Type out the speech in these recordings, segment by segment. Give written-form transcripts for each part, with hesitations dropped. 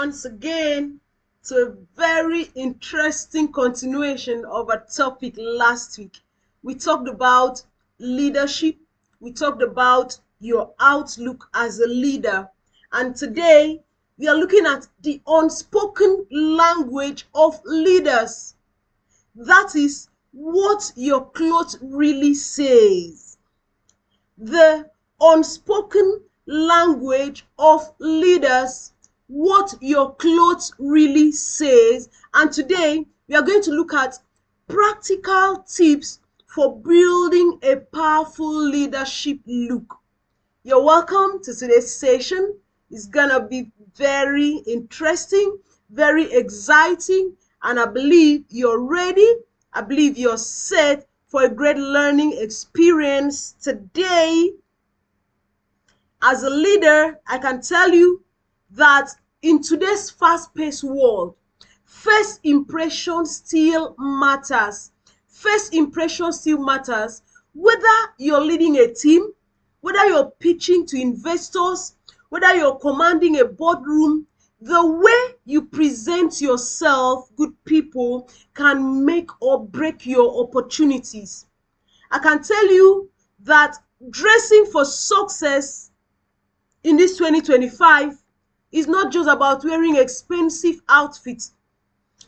once again to a very interesting continuation of a topic last week. We talked about leadership, we talked about your outlook as a leader, and today we are looking at the unspoken language of leaders. That is what your clothes really says. The unspoken language of leaders, what your clothes really says. And today we are going to look at practical tips for building a powerful leadership look. You're welcome to today's session. It's gonna be very interesting, very exciting, and I believe you're ready. I believe you're set for a great learning experience today. As a leader, I can tell you that in today's fast-paced world, first impression still matters. First impression still matters. Whether you're leading a team, whether you're pitching to investors, whether you're commanding a boardroom, the way you present yourself, good people, can make or break your opportunities. I can tell you that dressing for success in this 2025 is not just about wearing expensive outfits,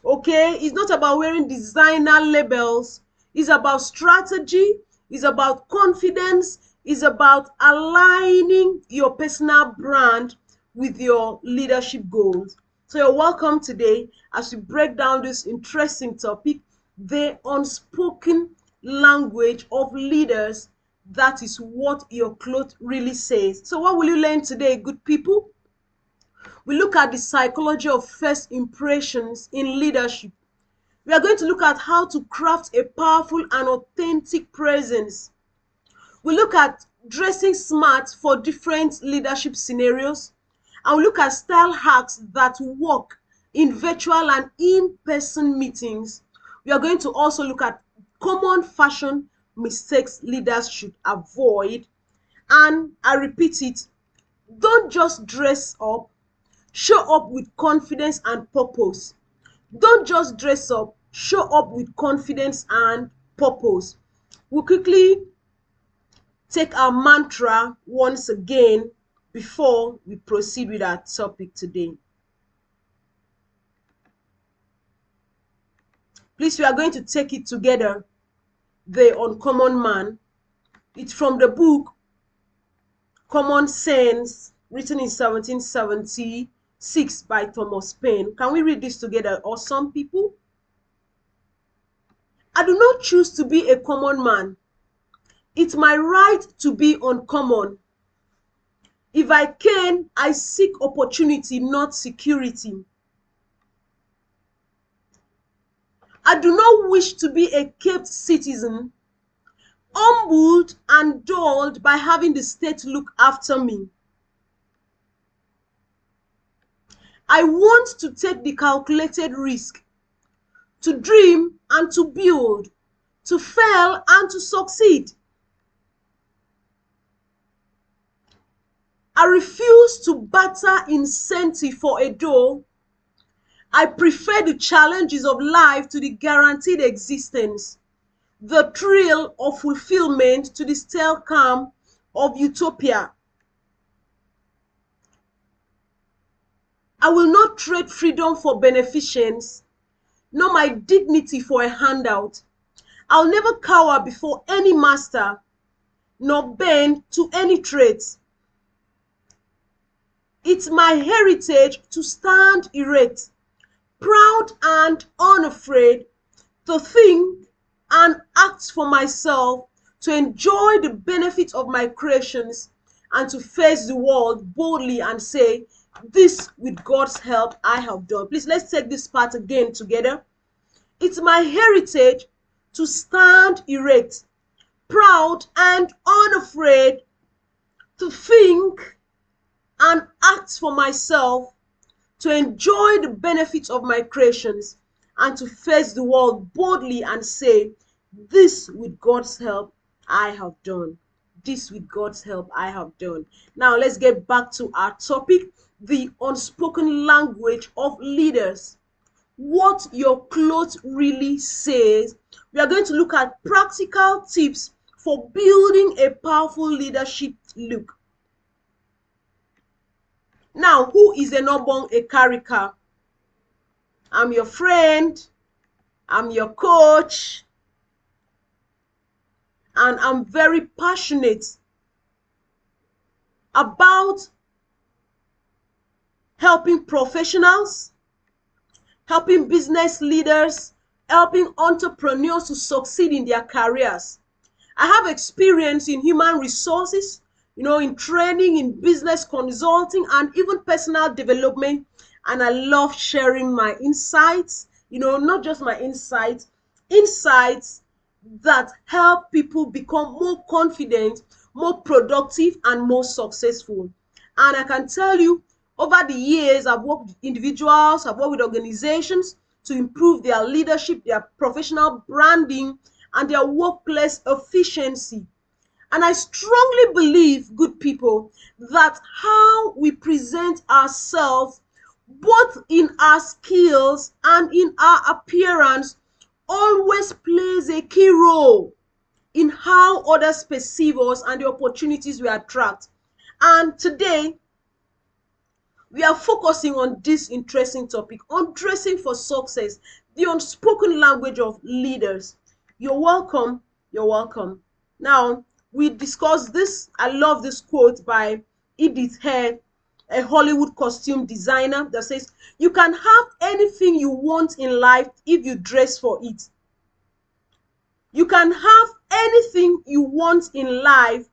okay? It's not about wearing designer labels. It's about strategy. It's about confidence. It's about aligning your personal brand with your leadership goals. So you're welcome today as we break down this interesting topic, the unspoken language of leaders. That is what your clothes really says. So what will you learn today, good people? We look at the psychology of first impressions in leadership. We are going to look at how to craft a powerful and authentic presence. We look at dressing smart for different leadership scenarios. And we look at style hacks that work in virtual and in-person meetings. We are going to also look at common fashion mistakes leaders should avoid. And I repeat it, don't just dress up, show up with confidence and purpose. Don't just dress up, show up with confidence and purpose. We'll quickly take our mantra once again before we proceed with our topic today. Please, we are going to take it together. The Uncommon Man. It's from the book Common Sense, written in 1776 by Thomas Paine. Can we read this together, or some people? I do not choose to be a common man. It's my right to be uncommon. If I can, I seek opportunity, not security. I do not wish to be a kept citizen, humbled and dulled by having the state look after me. I want to take the calculated risk, to dream and to build, to fail and to succeed. I refuse to barter incentive for a dough. I prefer the challenges of life to the guaranteed existence, the thrill of fulfillment to the stale calm of utopia. I will not trade freedom for beneficence, nor my dignity for a handout. I'll never cower before any master, nor bend to any traits. It's my heritage to stand erect, proud and unafraid, to think and act for myself, to enjoy the benefits of my creations, and to face the world boldly and say, this with God's help I have done. Please, let's take this part again together. It's my heritage to stand erect, proud and unafraid, to think and act for myself, to enjoy the benefits of my creations, and to face the world boldly and say, this with God's help I have done. This with God's help I have done. Now let's get back to our topic, the unspoken language of leaders. What your clothes really says. We are going to look at practical tips for building a powerful leadership look. Now, who is Enobong Ekarika? I'm your friend, I'm your coach, and I'm very passionate about helping professionals, helping business leaders, helping entrepreneurs to succeed in their careers. I have experience in human resources, in training, in business consulting, and even personal development. And I love sharing my insights, not just my insights that help people become more confident, more productive, and more successful. And I can tell you, over the years, I've worked with individuals, I've worked with organizations to improve their leadership, their professional branding, and their workplace efficiency. And I strongly believe, good people, that how we present ourselves, both in our skills and in our appearance, always plays a key role in how others perceive us and the opportunities we attract. And today, we are focusing on this interesting topic, on dressing for success, the unspoken language of leaders. You're welcome. You're welcome. Now, we discussed this. I love this quote by Edith Hare, a Hollywood costume designer, that says, "You can have anything you want in life if you dress for it." You can have anything you want in life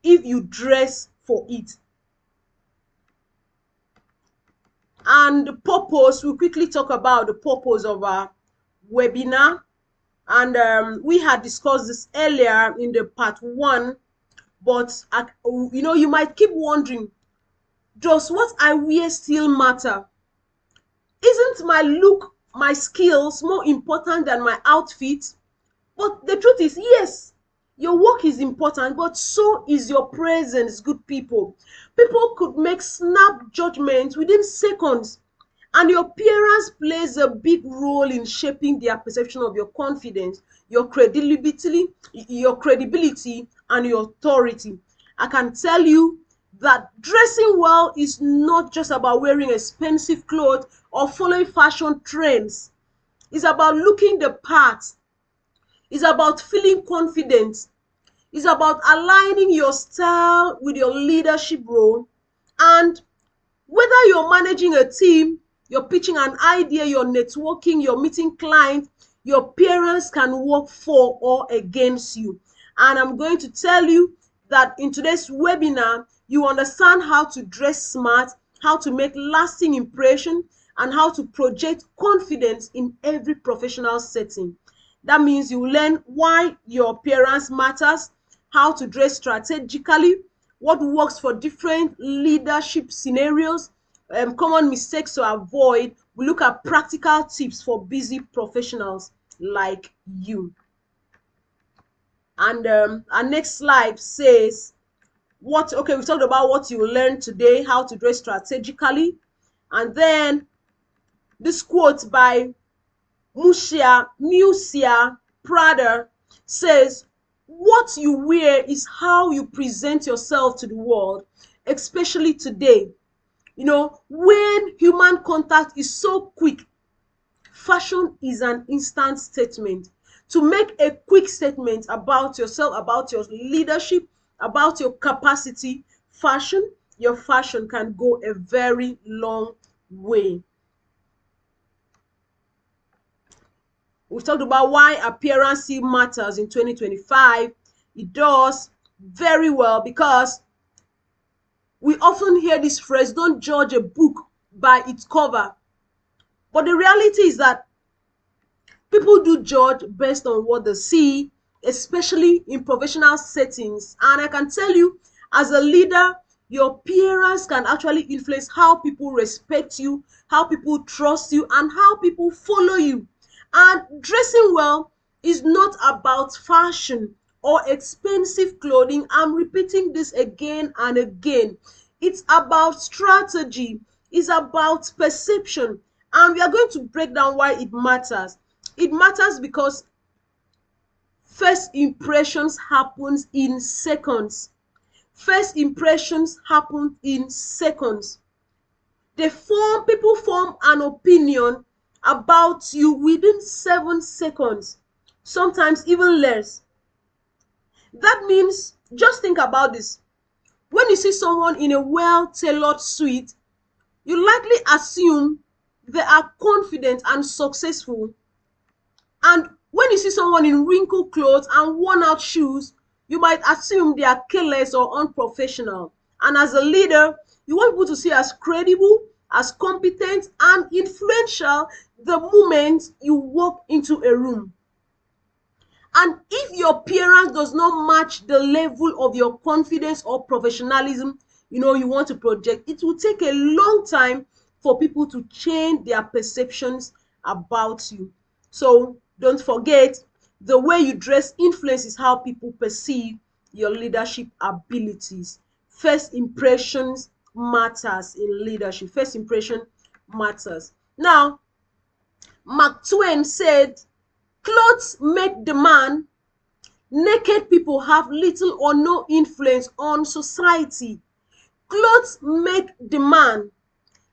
if you dress for it. And the purpose, we'll quickly talk about the purpose of our webinar. And we had discussed this earlier in the part 1, but you might keep wondering, does what I wear still matter? Isn't my look, my skills more important than my outfit? But the truth is, yes, your work is important, but so is your presence, good people. People could make snap judgments within seconds, and your appearance plays a big role in shaping their perception of your confidence, your credibility, and your authority. I can tell you that dressing well is not just about wearing expensive clothes or following fashion trends. It's about looking the part. It's about feeling confident. It's about aligning your style with your leadership role. And whether you're managing a team, you're pitching an idea, you're networking, you're meeting clients, your appearance can work for or against you. And I'm going to tell you that in today's webinar, you understand how to dress smart, how to make lasting impression, and how to project confidence in every professional setting. That means you learn why your appearance matters, how to dress strategically, what works for different leadership scenarios, common mistakes to avoid. We look at practical tips for busy professionals like you. And our next slide says, we talked about what you learned today, how to dress strategically. And then this quote by Musia Prada says, "What you wear is how you present yourself to the world, especially today. When human contact is so quick, fashion is an instant statement. To make a quick statement about yourself, about your leadership, about your capacity, your fashion can go a very long way." We've talked about why appearance matters in 2025. It does very well because we often hear this phrase, "Don't judge a book by its cover." But the reality is that people do judge based on what they see, especially in professional settings. And I can tell you, as a leader, your appearance can actually influence how people respect you, how people trust you, and how people follow you. And dressing well is not about fashion or expensive clothing. I'm repeating this again and again. It's about strategy. It's about perception. And we are going to break down why it matters. It matters because first impressions happens in seconds. First impressions happen in seconds. People form an opinion about you within 7 seconds, sometimes even less. That means, just think about this. When you see someone in a well-tailored suit, you likely assume they are confident and successful. And when you see someone in wrinkled clothes and worn out shoes, you might assume they are careless or unprofessional. And as a leader, you want people to see as credible, as competent, and influential the moment you walk into a room. And if your appearance does not match the level of your confidence or professionalism, you want to project, it will take a long time for people to change their perceptions about you. So don't forget, the way you dress influences how people perceive your leadership abilities. First impressions matters in leadership. First impression matters. Now, Mark Twain said, clothes make the man. Naked people have little or no influence on society. Clothes make the man.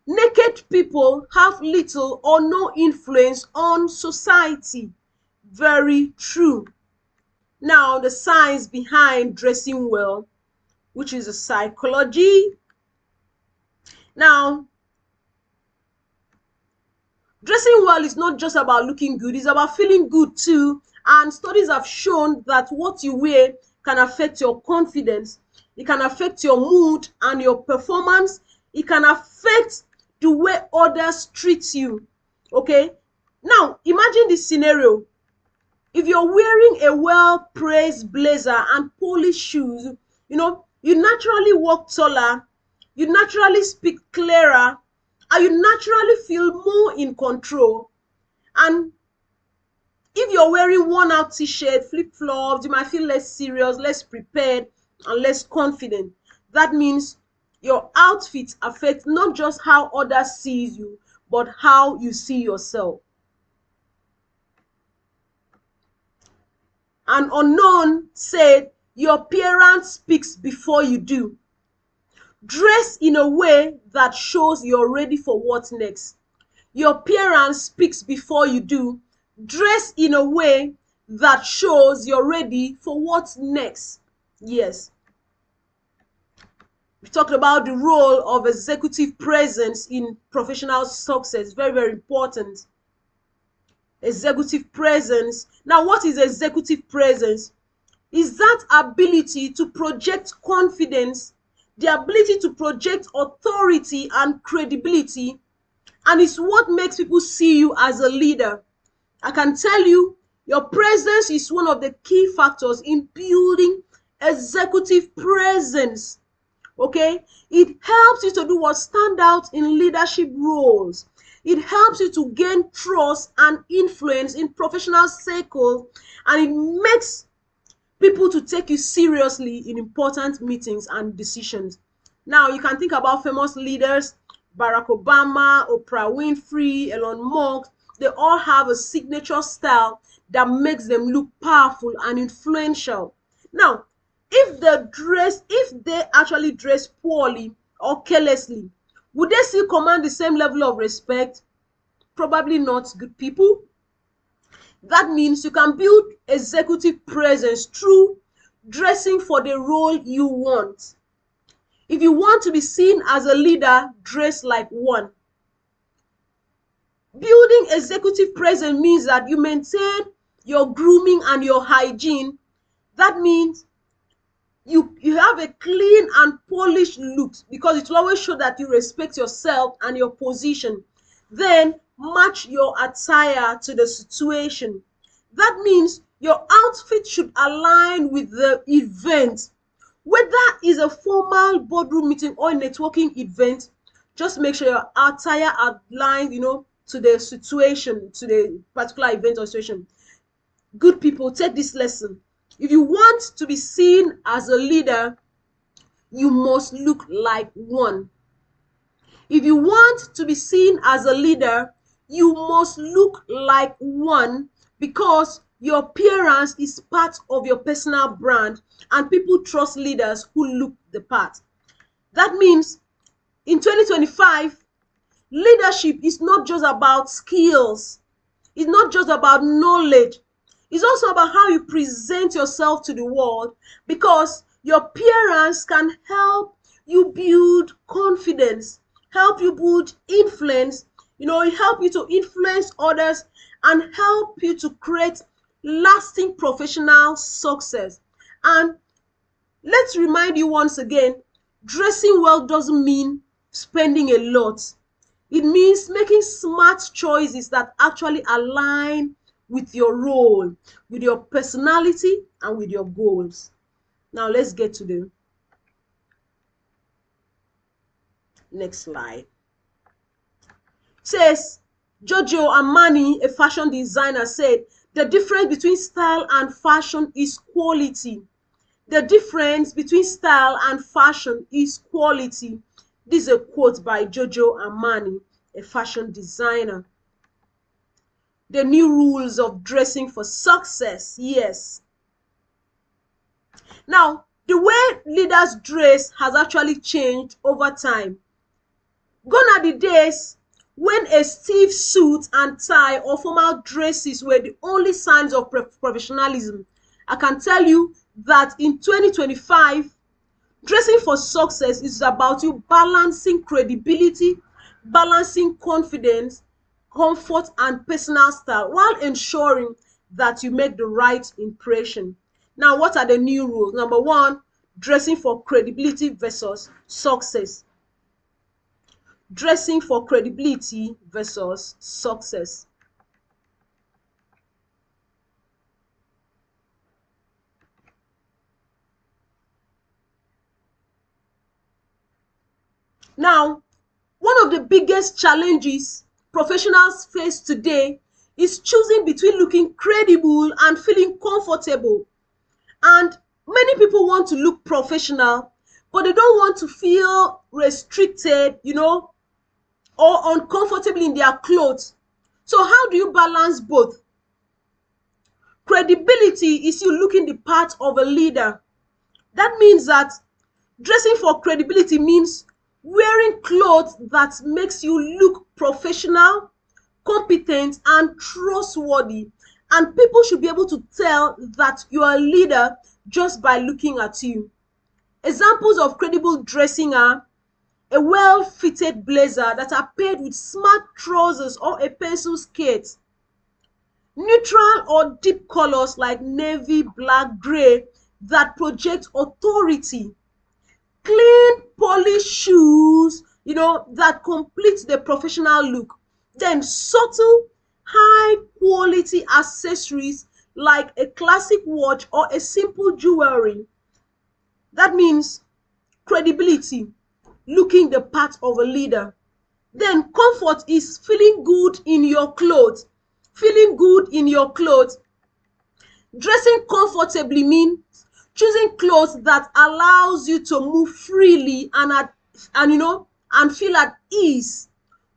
Naked people have little or no influence on society. Very true. Now, the science behind dressing well, which is a psychology. Now, dressing well is not just about looking good, it's about feeling good too. And studies have shown that what you wear can affect your confidence, it can affect your mood and your performance, it can affect the way others treat you. Okay? Now, imagine this scenario. If you're wearing a well-praised blazer and polished shoes, you naturally walk taller, you naturally speak clearer, and you naturally feel more in control. And if you're wearing worn-out t-shirt, flip-flops, you might feel less serious, less prepared, and less confident. That means your outfit affects not just how others see you, but how you see yourself. An unknown said, your appearance speaks before you do. Dress in a way that shows you're ready for what's next. Your appearance speaks before you do. Dress in a way that shows you're ready for what's next. Yes. We talked about the role of executive presence in professional success. Very, very important. Executive presence. Now, what is executive presence? Is that ability to project confidence, the ability to project authority and credibility, and it's what makes people see you as a leader. I can tell you, your presence is one of the key factors in building executive presence. Okay? It helps you to do what stand out in leadership roles. It helps you to gain trust and influence in professional circles, and it makes people to take you seriously in important meetings and decisions. Now, you can think about famous leaders, Barack Obama, Oprah Winfrey, Elon Musk. They all have a signature style that makes them look powerful and influential. Now, if they actually dress poorly or carelessly, would they still command the same level of respect? Probably not, good people. That means you can build executive presence through dressing for the role you want. If you want to be seen as a leader, dress like one. Building executive presence means that you maintain your grooming and your hygiene. That means you have a clean and polished look, because it will always show that you respect yourself and your position. Then match your attire to the situation. That means your outfit should align with the event. Whether it's a formal boardroom meeting or a networking event, just make sure your attire aligns, to the situation, to the particular event or situation. Good people, take this lesson. If you want to be seen as a leader, you must look like one. If you want to be seen as a leader, you must look like one, because your appearance is part of your personal brand and people trust leaders who look the part. That means in 2025, leadership is not just about skills. It's not just about knowledge. It's also about how you present yourself to the world, because your appearance can help you build confidence, help you build influence, help you to influence others and help you to create lasting professional success. And let's remind you once again, dressing well doesn't mean spending a lot. It means making smart choices that actually align with your role, with your personality, and with your goals. Now let's get to the next slide. It says, Giorgio Armani, a fashion designer, said, the difference between style and fashion is quality. The difference between style and fashion is quality. This is a quote by Giorgio Armani, a fashion designer. The new rules of dressing for success. Yes. Now, the way leaders dress has actually changed over time. Gone are the days when a stiff suit and tie or formal dresses were the only signs of professionalism. I can tell you that in 2025, dressing for success is about you balancing credibility, balancing confidence, comfort, and personal style while ensuring that you make the right impression. Now, what are the new rules? Number one, dressing for credibility versus success. Dressing for credibility versus success. Now, one of the biggest challenges professionals face today is choosing between looking credible and feeling comfortable. And many people want to look professional, but they don't want to feel restricted, or uncomfortable in their clothes. So how do you balance both? Credibility is you looking the part of a leader. That means that dressing for credibility means wearing clothes that makes you look professional, competent, and trustworthy. And people should be able to tell that you are a leader just by looking at you. Examples of credible dressing are a well-fitted blazer that are paired with smart trousers or a pencil skirt. Neutral or deep colors like navy, black, gray that project authority. Clean, polished shoes, that complete the professional look. Then subtle, high-quality accessories like a classic watch or a simple jewelry. That means credibility, looking the part of a leader. Then comfort is feeling good in your clothes. Feeling good in your clothes. Dressing comfortably means choosing clothes that allows you to move freely and feel at ease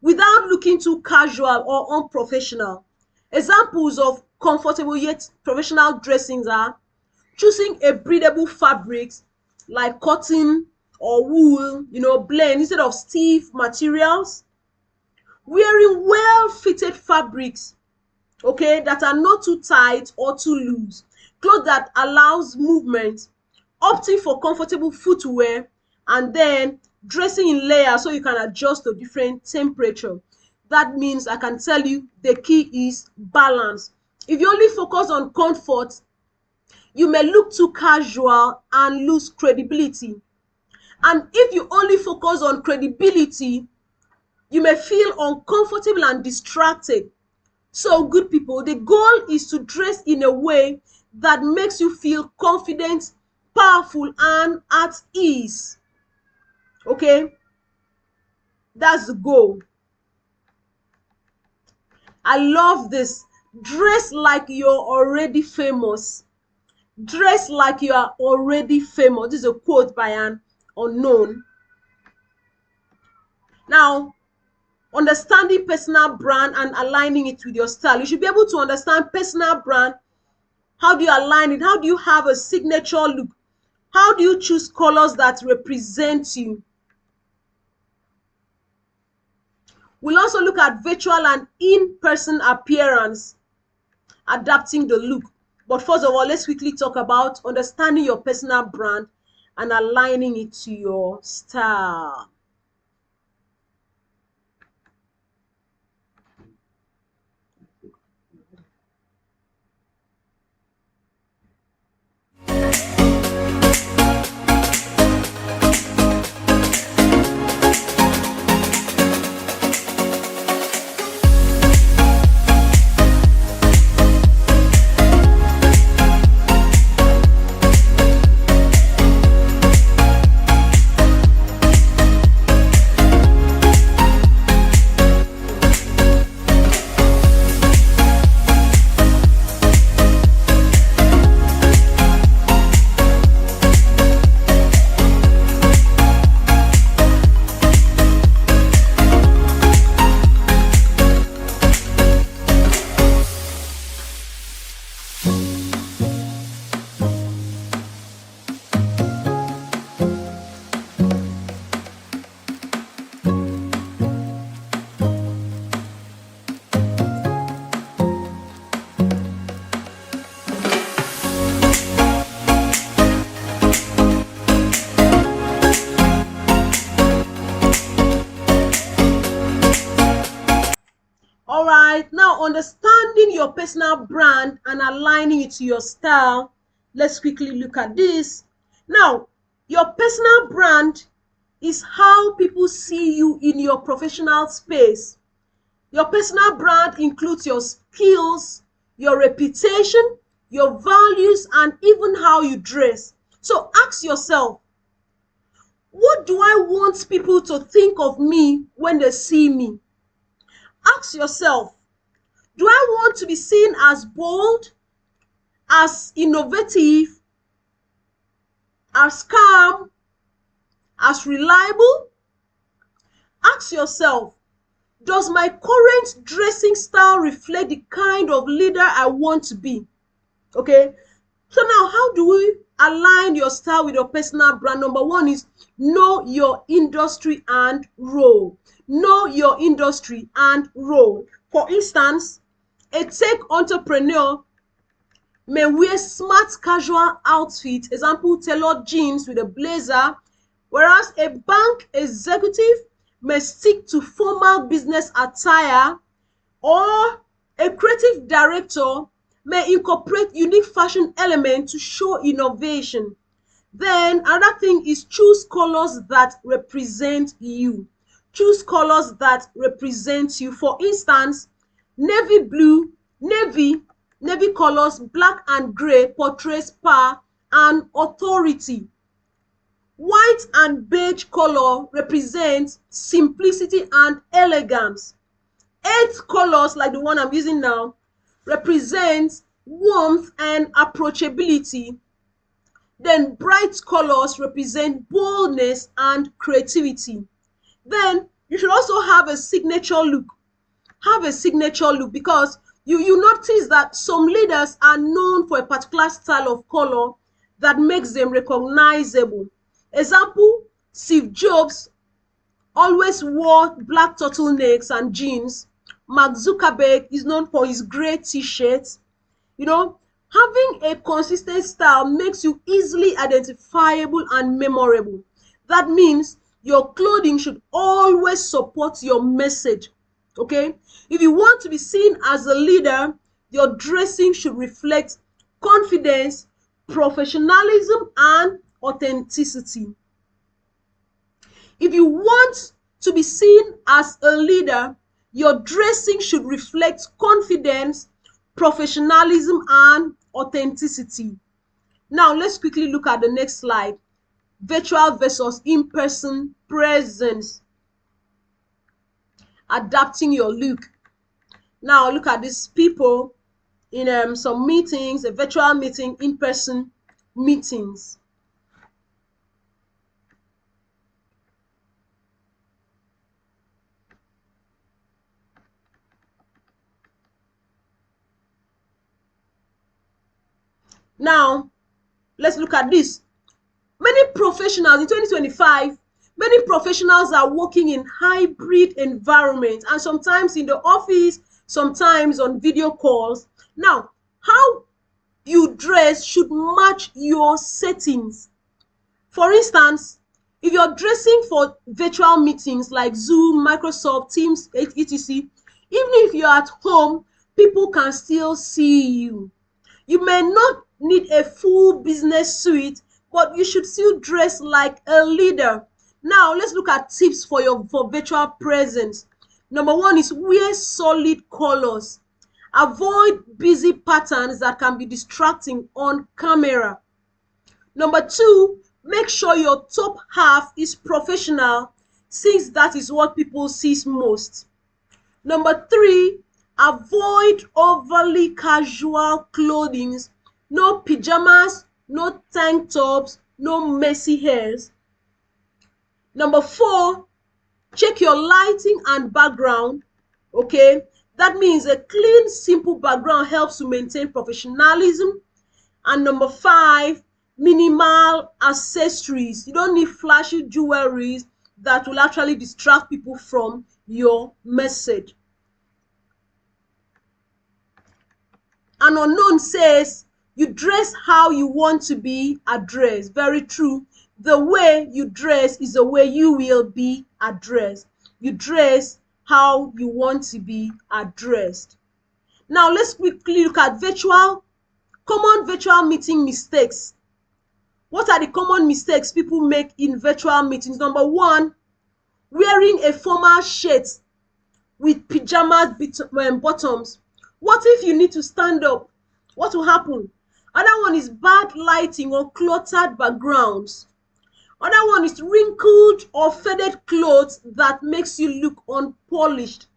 without looking too casual or unprofessional. Examples of comfortable yet professional dressings are choosing a breathable fabrics like cotton or wool, blend instead of stiff materials. Wearing well-fitted fabrics, okay, that are not too tight or too loose. Clothes that allows movement. Opting for comfortable footwear, and then dressing in layers so you can adjust to different temperature. That means I can tell you the key is balance. If you only focus on comfort, you may look too casual and lose credibility. And if you only focus on credibility, you may feel uncomfortable and distracted. So, good people, the goal is to dress in a way that makes you feel confident, powerful, and at ease. Okay? That's the goal. I love this. Dress like you're already famous. Dress like you are already famous. This is a quote by an unknown. Now, understanding personal brand and aligning it with your style. You should be able to understand personal brand. How do you align it? How do you have a signature look? How do you choose colors that represent you? We'll also look at virtual and in-person appearance, adapting the look. But first of all, let's quickly talk about understanding your personal brand and aligning it to your style. All right, now understanding your personal brand and aligning it to your style. Let's quickly look at this. Now, your personal brand is how people see you in your professional space. Your personal brand includes your skills, your reputation, your values, and even how you dress. So ask yourself, what do I want people to think of me when they see me? Ask yourself, do I want to be seen as bold, as innovative, as calm, as reliable? Ask yourself, does my current dressing style reflect the kind of leader I want to be? Okay, so now how do we align your style with your personal brand? Number one is know your industry and role. Know your industry and role. For instance, a tech entrepreneur may wear smart casual outfit, example tailored jeans with a blazer, whereas a bank executive may stick to formal business attire, or a creative director may incorporate unique fashion elements to show innovation. Then another thing is choose colors that represent you. Choose colors that represent you. For instance, navy blue, navy colors, black and gray portrays power and authority. White and beige color represents simplicity and elegance. Earth colors, like the one I'm using now, represents warmth and approachability. Then bright colors represent boldness and creativity. Then you should also have a signature look. Have a signature look, because you notice that some leaders are known for a particular style of color that makes them recognizable. Example, Steve Jobs always wore black turtlenecks and jeans. Mark Zuckerberg is known for his gray t-shirts. Having a consistent style makes you easily identifiable and memorable. That means your clothing should always support your message. Okay? If you want to be seen as a leader, your dressing should reflect confidence, professionalism, and authenticity. If you want to be seen as a leader, your dressing should reflect confidence, professionalism, and authenticity. Now, let's quickly look at the next slide. Virtual versus in-person presence. Adapting your look. Now, look at these people in some meetings, a virtual meeting, in-person meetings. Now, let's look at this. Many professionals in 2025, many professionals are working in hybrid environments, and sometimes in the office, sometimes on video calls. Now, how you dress should match your settings. For instance, if you're dressing for virtual meetings like Zoom, Microsoft Teams, etc., even if you're at home, people can still see you. You may not need a full business suit, but you should still dress like a leader. Now, let's look at tips for virtual presence. Number one is wear solid colors. Avoid busy patterns that can be distracting on camera. Number two, make sure your top half is professional, since that is what people see most. Number three, avoid overly casual clothing. No pajamas, no tank tops, no messy hairs. Number four, check your lighting and background. Okay, that means a clean, simple background helps to maintain professionalism. And number five, minimal accessories. You don't need flashy jewelry that will actually distract people from your message. An unknown says, you dress how you want to be addressed. Very true. The way you dress is the way you will be addressed. You dress how you want to be addressed. Now, let's quickly look at common virtual meeting mistakes. What are the common mistakes people make in virtual meetings? Number one, wearing a formal shirt with pajamas bottoms. What if you need to stand up? What will happen? Other one is bad lighting or cluttered backgrounds. Other one is wrinkled or faded clothes that makes you look unpolished.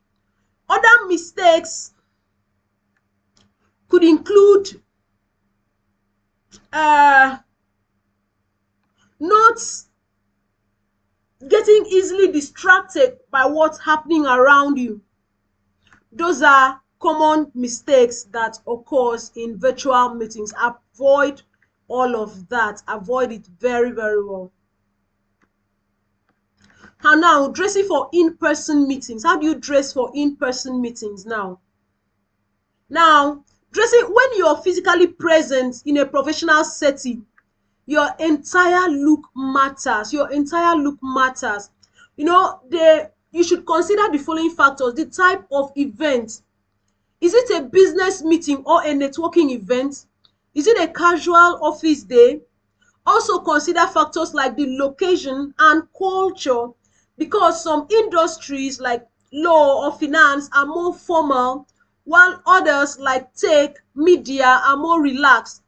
Other mistakes could include not getting easily distracted by what's happening around you. Those are common mistakes that occurs in virtual meetings. Avoid all of that. Avoid it very, very well. And now, dressing for in-person meetings. How do you dress for in-person meetings now? Now, dressing when you're physically present in a professional setting, your entire look matters. Your entire look matters. You know, you should consider the following factors. The type of event. Is it a business meeting or a networking event? Is it a casual office day? Also consider factors like the location and culture, because some industries like law or finance are more formal, while others like tech, media are more relaxed.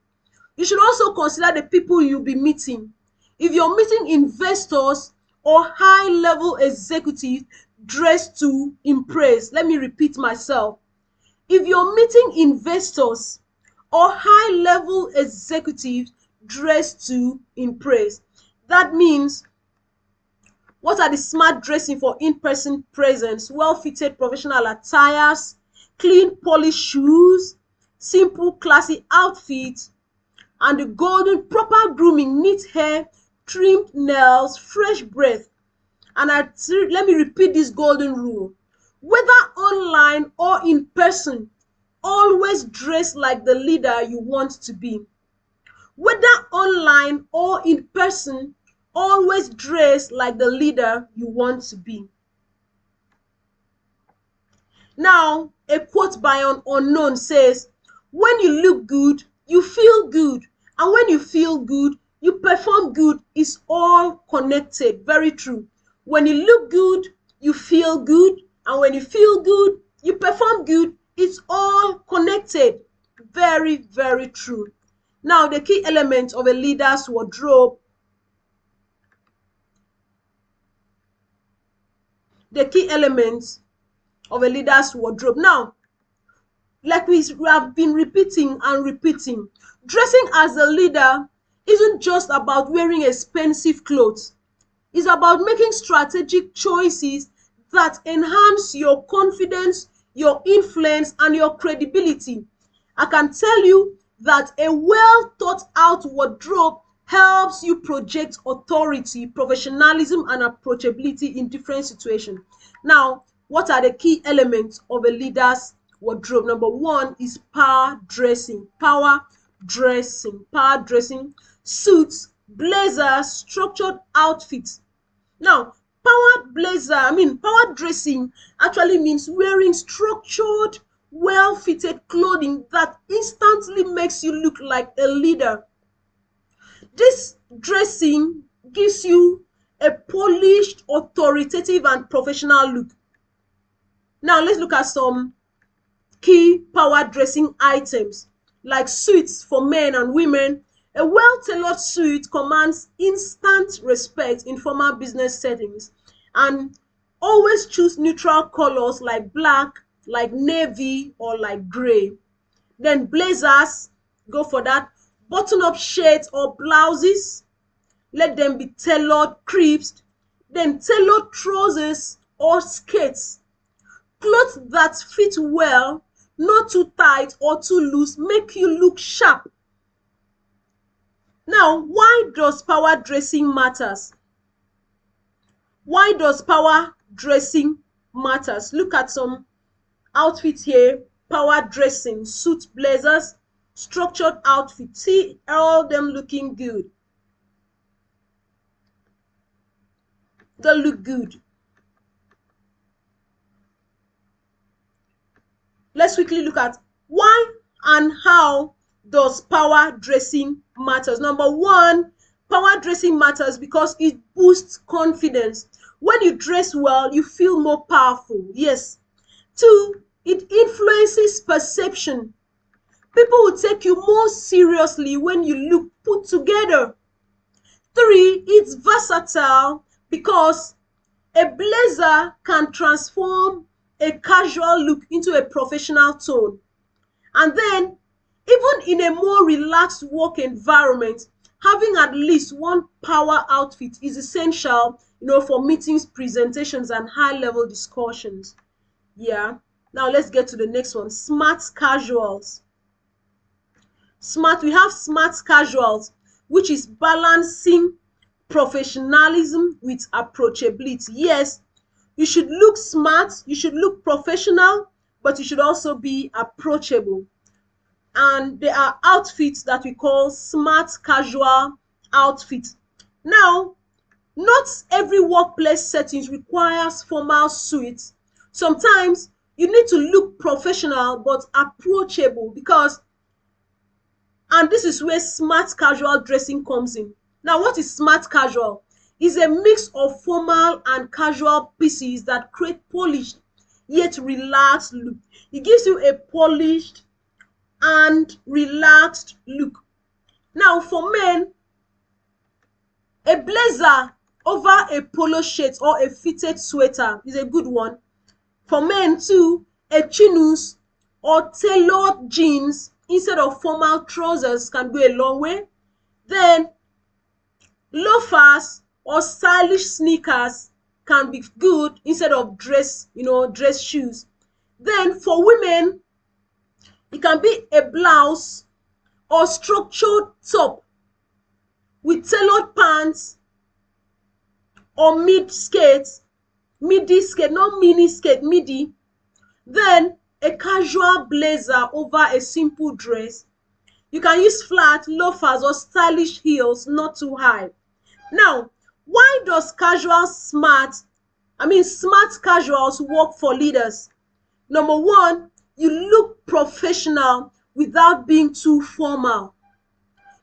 You should also consider the people you'll be meeting. If you're meeting investors or high-level executives, dress to impress. Let me repeat myself. If you're meeting investors or high-level executives, dress to impress. That means, what are the smart dressing for in-person presence? Well-fitted professional attires, clean polished shoes, simple classy outfits, and the golden proper grooming, neat hair, trimmed nails, fresh breath. And let me repeat this golden rule. Whether online or in person, always dress like the leader you want to be. Whether online or in person, always dress like the leader you want to be. Now, a quote by an unknown says, when you look good, you feel good. And when you feel good, you perform good. It's all connected. Very true. When you look good, you feel good. And when you feel good, you perform good. It's all connected. Very, very true. Now, the key elements of a leader's wardrobe. The key elements of a leader's wardrobe. Now, like we have been repeating and repeating, dressing as a leader isn't just about wearing expensive clothes. It's about making strategic choices that enhance your confidence, your influence, and your credibility. I can tell you, that a well thought out wardrobe helps you project authority, professionalism, and approachability in different situations. Now, what are the key elements of a leader's wardrobe? Number one is power dressing. Power dressing, suits, blazers, structured outfits. Now, power dressing actually means wearing structured, well-fitted clothing that instantly makes you look like a leader. This dressing gives you a polished, authoritative, and professional look. Now, let's look at some key power dressing items like suits for men and women. A well-tailored suit commands instant respect in formal business settings, and always choose neutral colors like black, like navy, or like gray. Then blazers, go for that. Button-up shirts or blouses, let them be tailored crisp. Then tailored trousers or skirts. Clothes that fit well, not too tight or too loose, make you look sharp. Now, why does power dressing matters? Why does power dressing matters? Look at some outfits here. Power dressing, suit, blazers, structured outfit. See all them looking good. They look good. Let's quickly look at why and how does power dressing matters. Number one, power dressing matters because it boosts confidence. When you dress well, you feel more powerful. Yes. Two, it influences perception. People will take you more seriously when you look put together. Three, it's versatile because a blazer can transform a casual look into a professional tone. And then, even in a more relaxed work environment, having at least one power outfit is essential, for meetings, presentations, and high-level discussions. Yeah. Now let's get to the next one. Smart casuals. We have smart casuals, which is balancing professionalism with approachability. Yes, you should look smart, you should look professional, but you should also be approachable. And there are outfits that we call smart casual outfits. Now, not every workplace settings requires formal suits. Sometimes you need to look professional but approachable and this is where smart casual dressing comes in. Now, what is smart casual? It's a mix of formal and casual pieces that create polished yet relaxed look. It gives you a polished and relaxed look. Now, for men, a blazer over a polo shirt or a fitted sweater is a good one. For men too, a chinos or tailored jeans instead of formal trousers can go a long way. Then loafers or stylish sneakers can be good instead of dress shoes. Then for women, it can be a blouse or structured top with tailored pants or midi skirt, not mini skirt, midi. Then a casual blazer over a simple dress. You can use flat, loafers, or stylish heels, not too high. Now, why does smart casuals work for leaders? Number one, you look professional without being too formal.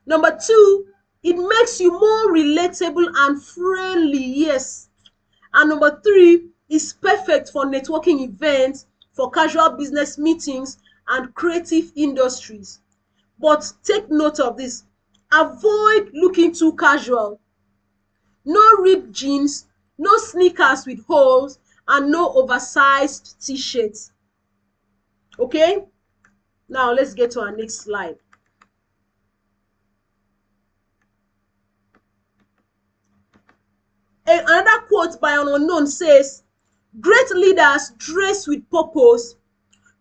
Number two, it makes you more relatable and friendly, yes. And number three, is perfect for networking events, for casual business meetings, and creative industries. But take note of this. Avoid looking too casual. No ripped jeans, no sneakers with holes, and no oversized t-shirts. Okay? Now let's get to our next slide. Another quote by an unknown says, "Great leaders dress with purpose,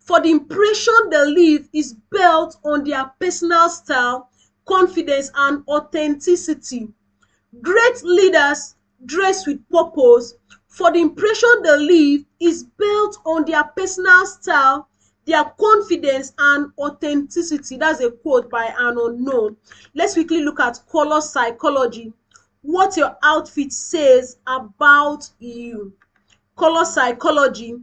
for the impression they leave is built on their personal style, confidence, and authenticity. Great leaders dress with purpose, for the impression they leave is built on their personal style, their confidence, and authenticity. That's a quote by an unknown. Let's quickly look at color psychology. What your outfit says about you. Color psychology.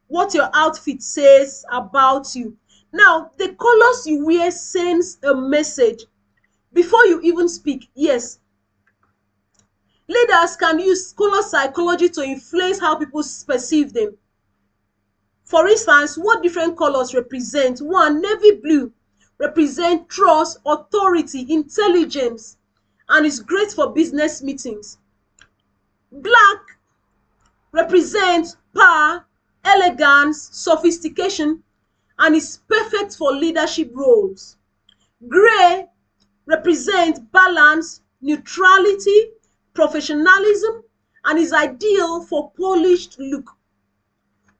What your outfit says about you. Now, the colors you wear sends a message before you even speak. Yes, leaders can use color psychology to influence how people perceive them. For instance, what different colors represent? One, navy blue represent trust, authority, intelligence, and is great for business meetings. Black represents power, elegance, sophistication, and is perfect for leadership roles. Gray represents balance, neutrality, professionalism, and is ideal for polished look.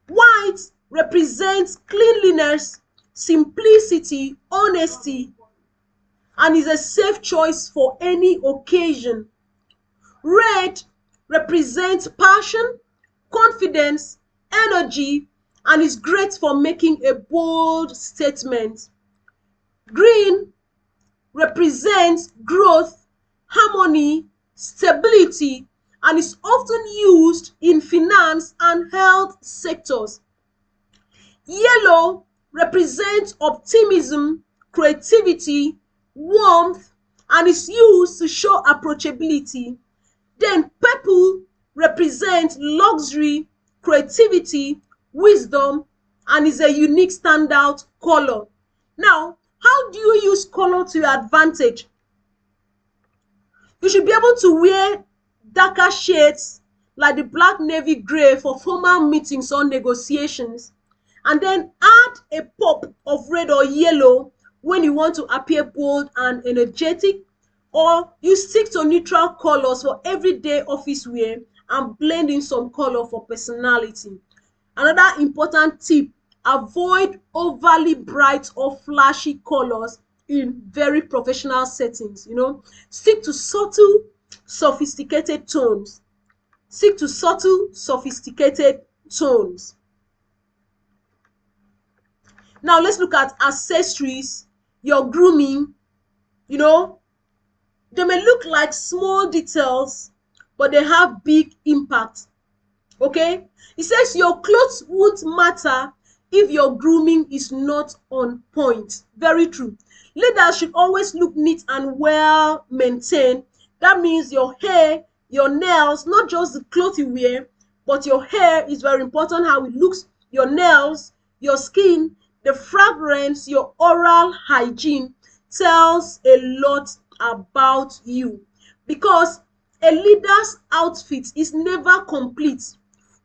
White represents cleanliness, simplicity, honesty, and is a safe choice for any occasion. Red represents passion, confidence, energy, and is great for making a bold statement. Green represents growth, harmony, stability, and is often used in finance and health sectors. Yellow represents optimism, creativity, warmth, and is used to show approachability. Then purple represents luxury, creativity, wisdom, and is a unique standout color. Now, how do you use color to your advantage? You should be able to wear darker shades like the black, navy, gray for formal meetings or negotiations, and then add a pop of red or yellow when you want to appear bold and energetic, or you stick to neutral colors for everyday office wear and blend in some color for personality. Another important tip: avoid overly bright or flashy colors in very professional settings. Stick to subtle, sophisticated tones. Stick to subtle, sophisticated tones. Now let's look at accessories, your grooming. They may look like small details, but they have big impact. Okay? It says your clothes won't matter if your grooming is not on point. Very true. Leaders should always look neat and well maintained. That means your hair, your nails, not just the clothes you wear, but your hair is very important, how it looks, your nails, your skin, the fragrance, your oral hygiene tells a lot about you, because a leader's outfit is never complete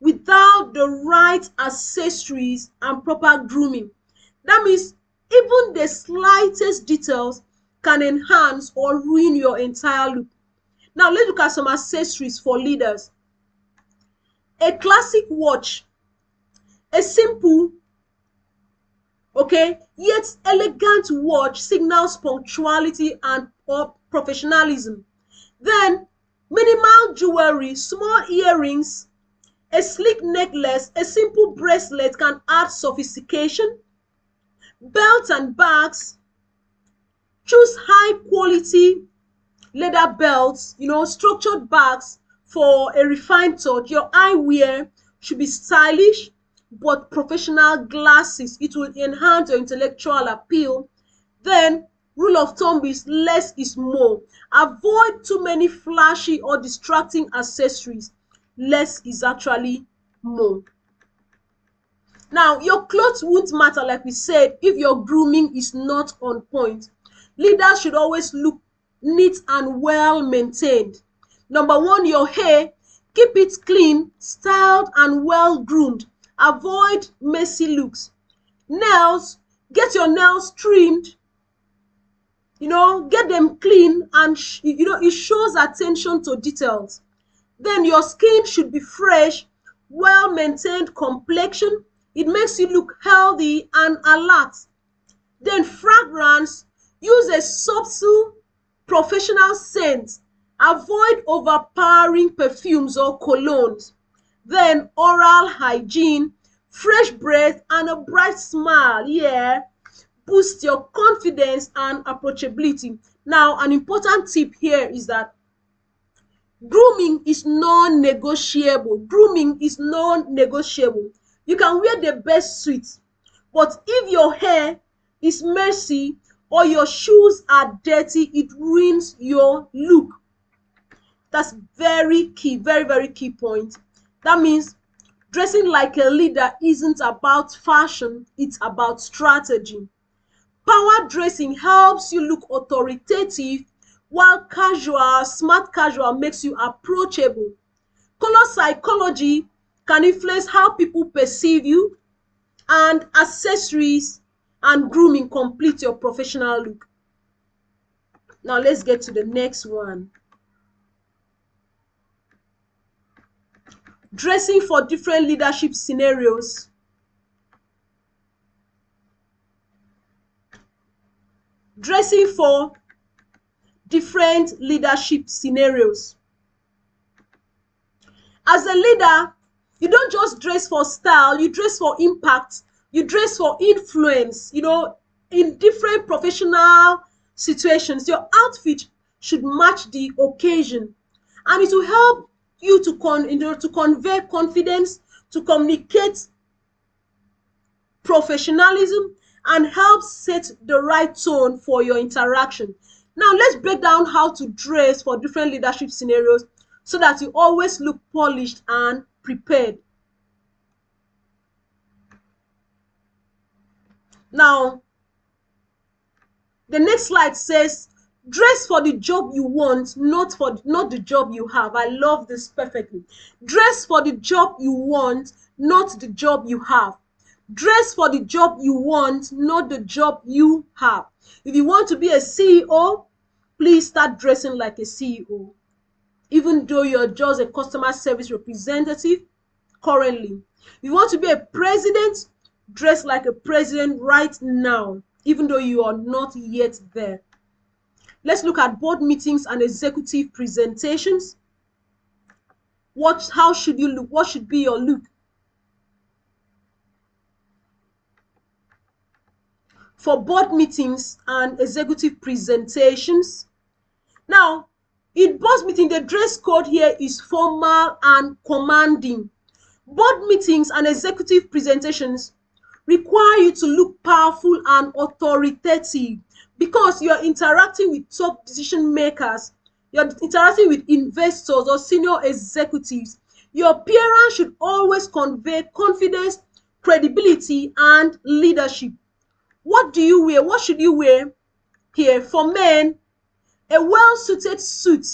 without the right accessories and proper grooming. That means even the slightest details can enhance or ruin your entire look. Now let's look at some accessories for leaders. A classic watch, a simple, yet elegant watch signals punctuality and professionalism. Then minimal jewelry, small earrings, a sleek necklace, a simple bracelet can add sophistication. Belts and bags, choose high quality leather belts, structured bags for a refined touch. Your eyewear should be stylish, but professional glasses, it will enhance your intellectual appeal. Then rule of thumb is less is more. Avoid too many flashy or distracting accessories. Less is actually more. Now, your clothes won't matter, like we said, if your grooming is not on point. Leaders should always look neat and well maintained. Number one, your hair, keep it clean, styled, and well groomed. Avoid messy looks. Nails, get your nails trimmed, get them clean, and it shows attention to details. Then your skin should be fresh, well maintained complexion, It makes you look healthy and alert. Then fragrance, use a subtle professional scent. Avoid overpowering perfumes or colognes. Then oral hygiene, fresh breath and a bright smile, yeah, boost your confidence and approachability. Now, an important tip here is that grooming is non-negotiable. Grooming is non-negotiable. You can wear the best suit, but if your hair is messy or your shoes are dirty, it ruins your look. That's very key, very, very key point. That means dressing like a leader isn't about fashion, it's about strategy. Power dressing helps you look authoritative, while smart casual makes you approachable. Color psychology can influence how people perceive you, and accessories and grooming complete your professional look. Now let's get to the next one. Dressing for different leadership scenarios. Dressing for different leadership scenarios. As a leader, you don't just dress for style, you dress for impact, you dress for influence. In different professional situations, your outfit should match the occasion, and it will help you to convey confidence, to communicate professionalism, and help set the right tone for your interaction. Now, let's break down how to dress for different leadership scenarios so that you always look polished and prepared. Now, the next slide says, dress for the job you want, not the job you have. I love this perfectly. Dress for the job you want, not the job you have. Dress for the job you want, not the job you have. If you want to be a CEO, please start dressing like a CEO, even though you're just a customer service representative currently. If you want to be a president, dress like a president right now, even though you are not yet there. Let's look at board meetings and executive presentations. How should you look? What should be your look? For board meetings and executive presentations. Now, in board meeting, the dress code here is formal and commanding. Board meetings and executive presentations require you to look powerful and authoritative because you're interacting with top decision makers, you're interacting with investors or senior executives. Your appearance should always convey confidence, credibility, and leadership. What do you wear? What should you wear here? For men, a well-suited suit,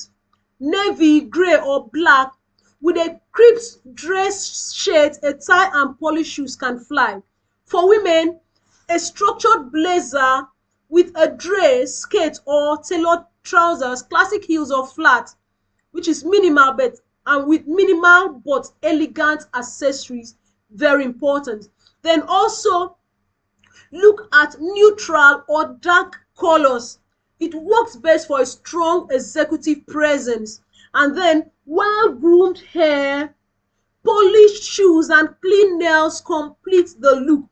navy, gray, or black, with a crisp dress shirt, a tie, and polished shoes can fly. For women, a structured blazer with a dress, skirt, or tailored trousers, classic heels or flat, which is minimal with minimal but elegant accessories, very important. Then also look at neutral or dark colors. It works best for a strong executive presence. And then well-groomed hair, polished shoes, and clean nails complete the look.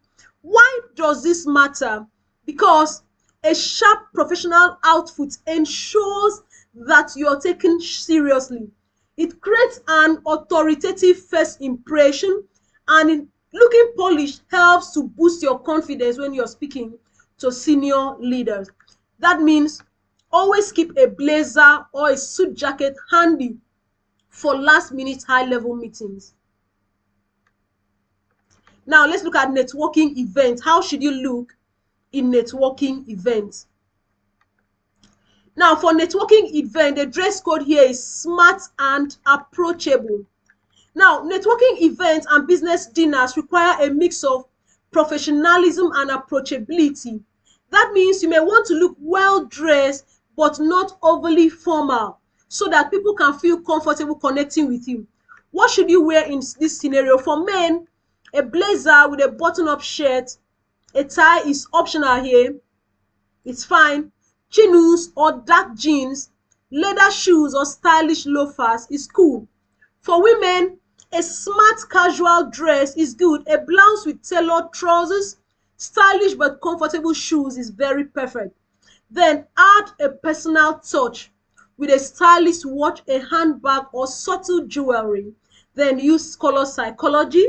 Why does this matter? Because a sharp professional outfit ensures that you're taken seriously. It creates an authoritative first impression, and looking polished helps to boost your confidence when you're speaking to senior leaders. That means always keep a blazer or a suit jacket handy for last-minute high-level meetings. Now, let's look at networking events. How should you look in networking events? Now, for networking event, the dress code here is smart and approachable. Now, networking events and business dinners require a mix of professionalism and approachability. That means you may want to look well-dressed but not overly formal so that people can feel comfortable connecting with you. What should you wear in this scenario? For men, A blazer with a button-up shirt, a tie is optional here. It's fine. Chinos or dark jeans, leather shoes or stylish loafers is cool. For women, a smart casual dress is good. A blouse with tailored trousers, stylish but comfortable shoes is very perfect. Then add a personal touch with a stylish watch, a handbag or subtle jewelry. Then use color psychology.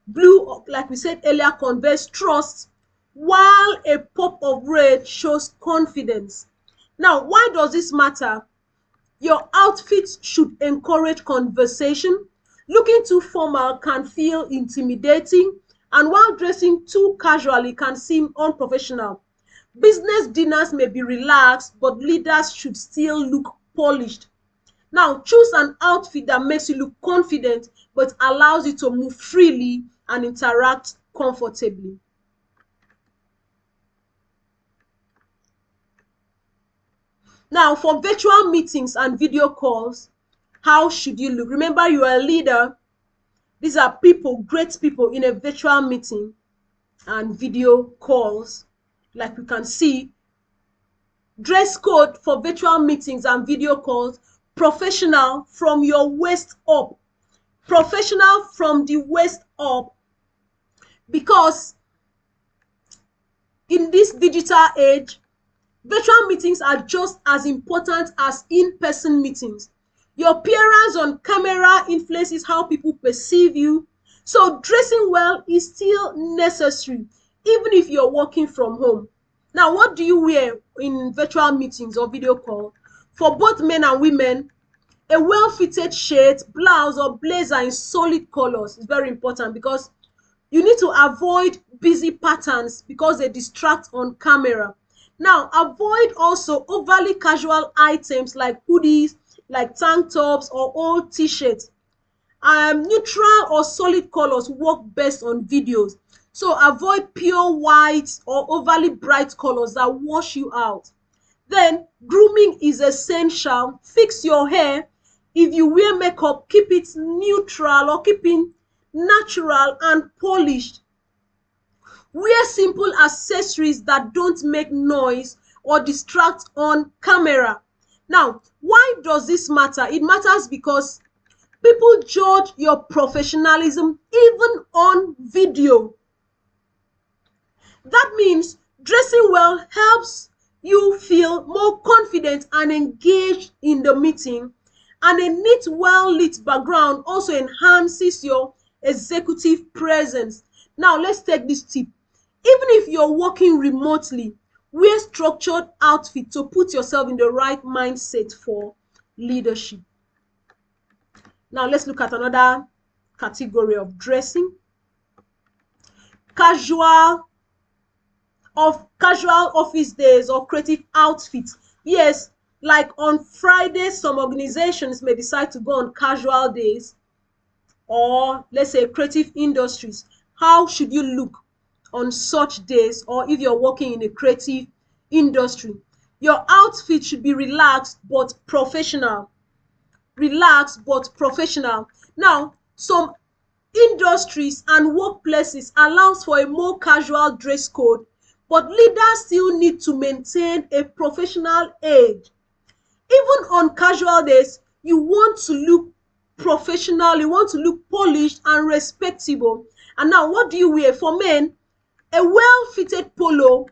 Blue, like we said earlier, conveys trust, while a pop of red shows confidence. Now, why does this matter? Your outfit should encourage conversation. Looking too formal can feel intimidating, and while dressing too casually can seem unprofessional. Business dinners may be relaxed, but leaders should still look polished. Now, choose an outfit that makes you look confident but allows you to move freely and interact comfortably. Now, for virtual meetings and video calls, how should you look? Remember, you are a leader. These are people, great people in a virtual meeting and video calls. Like we can see, dress code for virtual meetings and video calls: professional from your waist up. Professional from the waist up, because in this digital age, virtual meetings are just as important as in-person meetings. Your appearance on camera influences how people perceive you, so dressing well is still necessary, even if you're working from home. Now, what do you wear in virtual meetings or video call? For both men and women, a well-fitted shirt, blouse, or blazer in solid colors is very important, because you need to avoid busy patterns because they distract on camera. Now, avoid also overly casual items like hoodies, like tank tops or old t-shirts. Neutral or solid colors work best on videos. So avoid pure white or overly bright colors that wash you out. Then, grooming is essential. Fix your hair. If you wear makeup, keep it neutral or keep it natural and polished. Wear simple accessories that don't make noise or distract on camera. Now, why does this matter? It matters because people judge your professionalism even on video. That means dressing well helps you feel more confident and engaged in the meeting, and a neat, well-lit background also enhances your executive presence. Now, let's take this tip. Even if you're working remotely, wear structured outfit to put yourself in the right mindset for leadership. Now, let's look at another category of dressing. Casual office days or creative outfits. Yes, like on Friday, some organizations may decide to go on casual days, or let's say creative industries. How should you look on such days, or if you're working in a creative industry? Your outfit should be relaxed but professional. Relaxed but professional. Now, some industries and workplaces allows for a more casual dress code, but leaders still need to maintain a professional edge. Even on casual days, you want to look professional, you want to look polished and respectable. And now, what do you wear? For men, a well-fitted polo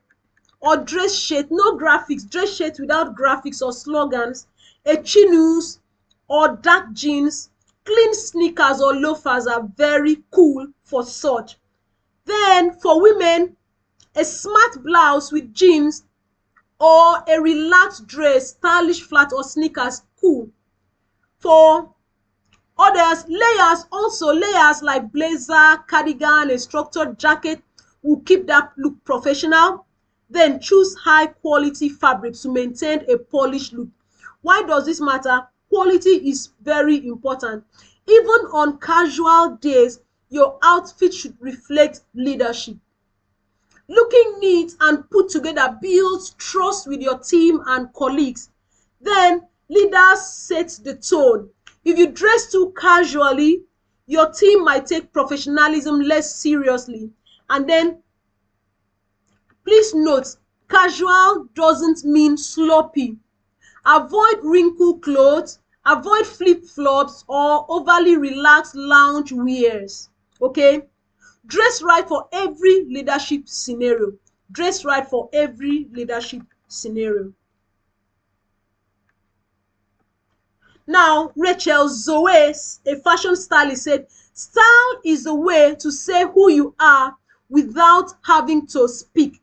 or dress shirt, no graphics, dress shirt without graphics or slogans, a chinos or dark jeans, clean sneakers or loafers are very cool for such. Then for women, a smart blouse with jeans or a relaxed dress, stylish flat or sneakers, cool. For others, layers like blazer, cardigan, a structured jacket will keep that look professional. Then choose high quality fabrics to maintain a polished look. Why does this matter? Quality is very important. Even on casual days, your outfit should reflect leadership. Looking neat and put together builds trust with your team and colleagues. Then leaders set the tone. If you dress too casually, Your team might take professionalism less seriously. And then, please note, casual doesn't mean sloppy. Avoid wrinkled clothes, avoid flip-flops or overly relaxed lounge wears. Okay? Dress right for every leadership scenario. Dress right for every leadership scenario. Now, Rachel Zoe, a fashion stylist, said, style is a way to say who you are without having to speak.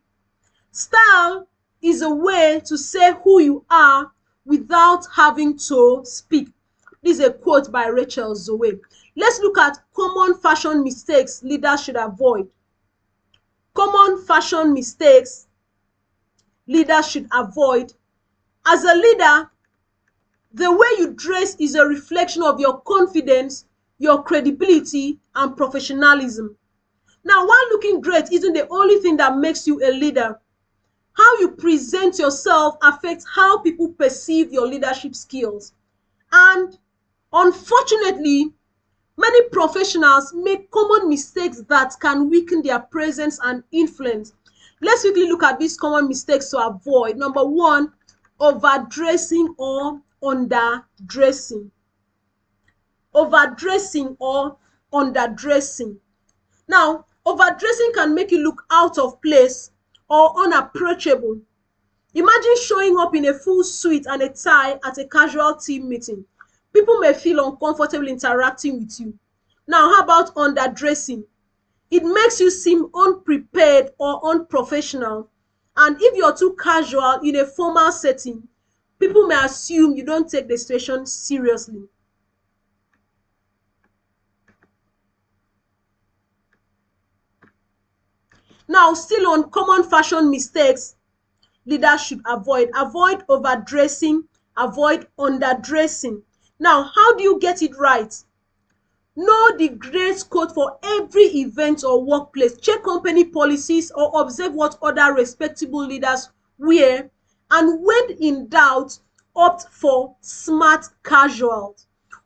Style is a way to say who you are without having to speak. This is a quote by Rachel Zoe. Let's look at common fashion mistakes leaders should avoid. Common fashion mistakes leaders should avoid. As a leader, the way you dress is a reflection of your confidence, your credibility, and professionalism. Now, while looking great isn't the only thing that makes you a leader, how you present yourself affects how people perceive your leadership skills. And unfortunately, many professionals make common mistakes that can weaken their presence and influence. Let's quickly look at these common mistakes to avoid. Number one, overdressing or underdressing. Overdressing or underdressing. Now, overdressing can make you look out of place or unapproachable. Imagine showing up in a full suit and a tie at a casual team meeting. People may feel uncomfortable interacting with you. Now, how about underdressing? It makes you seem unprepared or unprofessional. And if you're too casual in a formal setting, people may assume you don't take the situation seriously. Now, still on common fashion mistakes leaders should avoid. Avoid overdressing, avoid underdressing. Now, how do you get it right? Know the dress code for every event or workplace. Check company policies or observe what other respectable leaders wear. And when in doubt, opt for smart casual.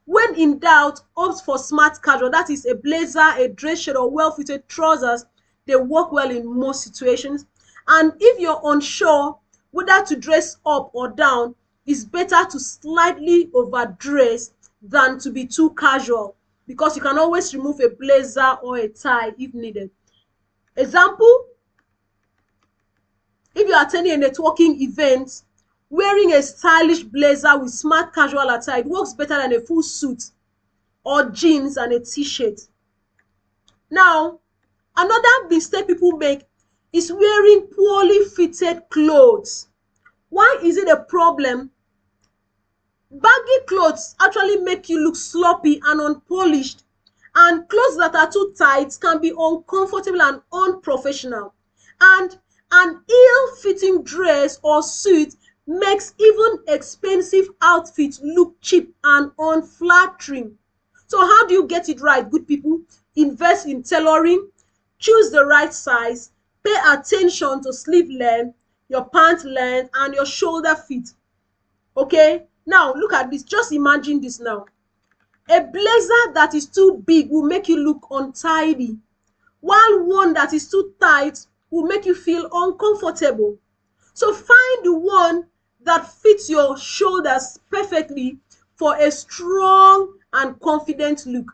When in doubt, opt for smart casual. That is a blazer, a dress shirt, or well-fitted trousers. They work well in most situations. And if you're unsure whether to dress up or down, it's better to slightly overdress than to be too casual, because you can always remove a blazer or a tie if needed. Example, if you're attending a networking event, wearing a stylish blazer with smart casual attire, it works better than a full suit or jeans and a t-shirt. Now, another mistake people make is wearing poorly fitted clothes. Why is it a problem? Baggy clothes actually make you look sloppy and unpolished, and clothes that are too tight can be uncomfortable and unprofessional. And an ill-fitting dress or suit makes even expensive outfits look cheap and unflattering. So how do you get it right, good people? Invest in tailoring, choose the right size, pay attention to sleeve length, your pant length, and your shoulder fit. Okay? Now, look at this. Just imagine this now. A blazer that is too big will make you look untidy, while one that is too tight will make you feel uncomfortable. So find the one that fits your shoulders perfectly for a strong and confident look.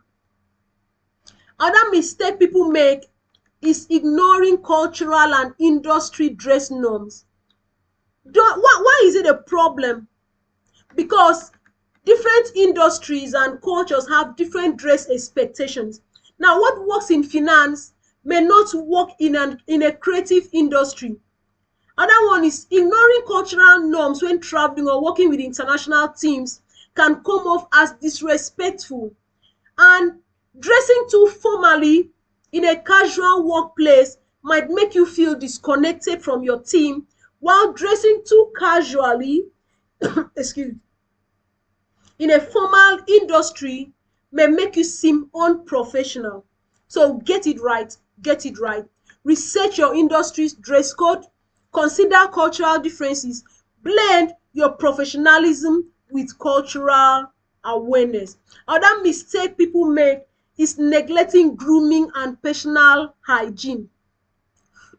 Another mistake people make is ignoring cultural and industry dress norms. Why is it a problem? Because different industries and cultures have different dress expectations. Now, what works in finance may not work in a creative industry. Another one is ignoring cultural norms when traveling or working with international teams can come off as disrespectful. And dressing too formally in a casual workplace might make you feel disconnected from your team, while dressing too casually excuse me, in a formal industry may make you seem unprofessional. So get it right, get it right. Research your industry's dress code, consider cultural differences, blend your professionalism with cultural awareness. Another mistake people make is neglecting grooming and personal hygiene.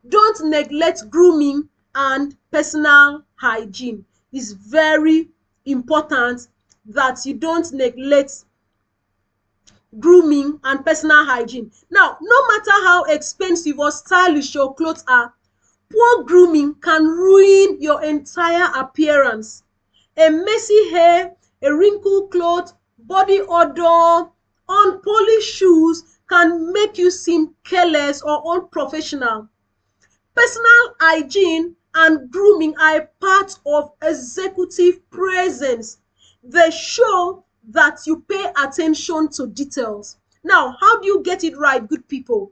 Don't neglect grooming and personal hygiene. It's very important that you don't neglect grooming and personal hygiene. Now, no matter how expensive or stylish your clothes are, poor grooming can ruin your entire appearance. A messy hair, a wrinkled cloth, body odor, unpolished shoes can make you seem careless or unprofessional. Personal hygiene and grooming are a part of executive presence. They show that you pay attention to details. Now, how do you get it right, good people?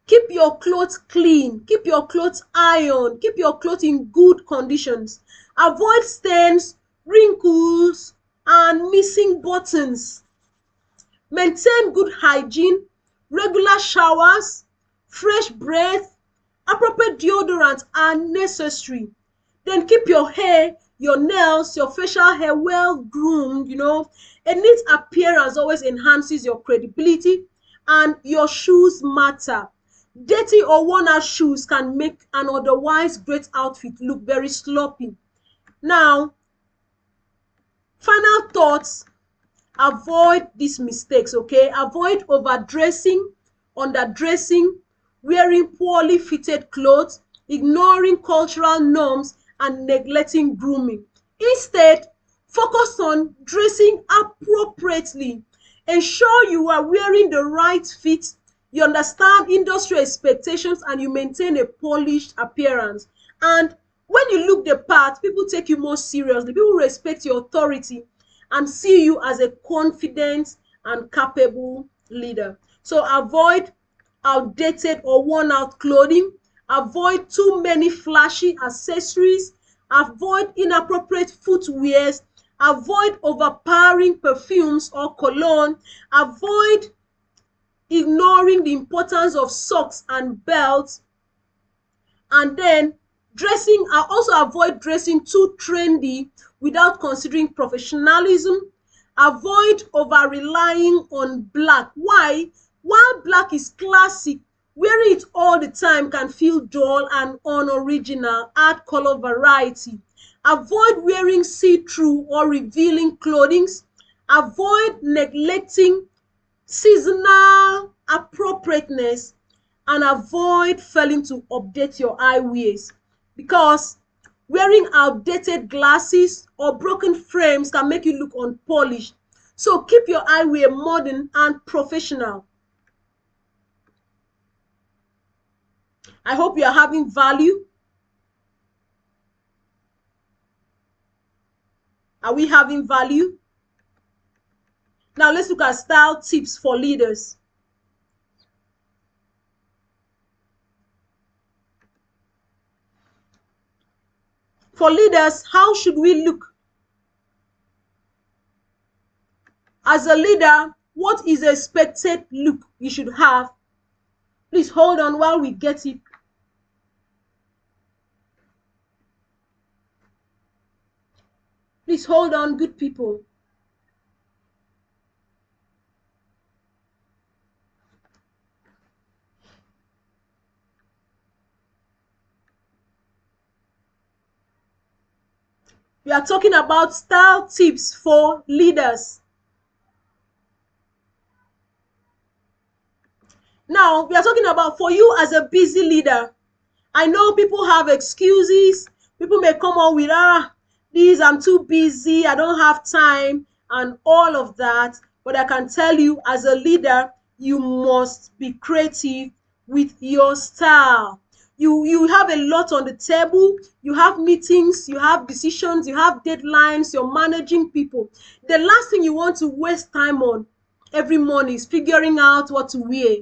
Keep your clothes clean, keep your clothes ironed, keep your clothes in good conditions. Avoid stains, wrinkles, and missing buttons. Maintain good hygiene, regular showers, fresh breath, appropriate deodorant are necessary. Then keep your hair, your nails, your facial hair well groomed. A neat appearance always enhances your credibility, and your shoes matter. Dirty or worn out shoes can make an otherwise great outfit look very sloppy. Now, final thoughts. Avoid these mistakes, okay? Avoid overdressing, underdressing, wearing poorly fitted clothes, ignoring cultural norms, and neglecting grooming. Instead, focus on dressing appropriately. Ensure you are wearing the right fit, you understand industry expectations, and you maintain a polished appearance. And when you look the part, people take you more seriously. People respect your authority and see you as a confident and capable leader. So avoid outdated or worn out clothing. Avoid too many flashy accessories. Avoid inappropriate footwear. Avoid overpowering perfumes or cologne. Avoid ignoring the importance of socks and belts. And then also avoid dressing too trendy without considering professionalism. Avoid over relying on black. Why? While black is classic, wearing it all the time can feel dull and unoriginal. Add color variety. Avoid wearing see-through or revealing clothing. Avoid neglecting seasonal appropriateness, and avoid failing to update your eyewears, because wearing outdated glasses or broken frames can make you look unpolished. So keep your eyewear modern and professional. I hope you are having value. Are we having value? Now let's look at style tips for leaders. For leaders, how should we look? As a leader, what is the expected look you should have? Please hold on while we get it. Please hold on, good people. We are talking about style tips for leaders. Now, we are talking about for you as a busy leader. I know people have excuses. People may come up with, this, I'm too busy, I don't have time, and all of that. But I can tell you, as a leader, you must be creative with your style. You have a lot on the table. You have meetings, you have decisions, you have deadlines, you're managing people. The last thing you want to waste time on every morning is figuring out what to wear.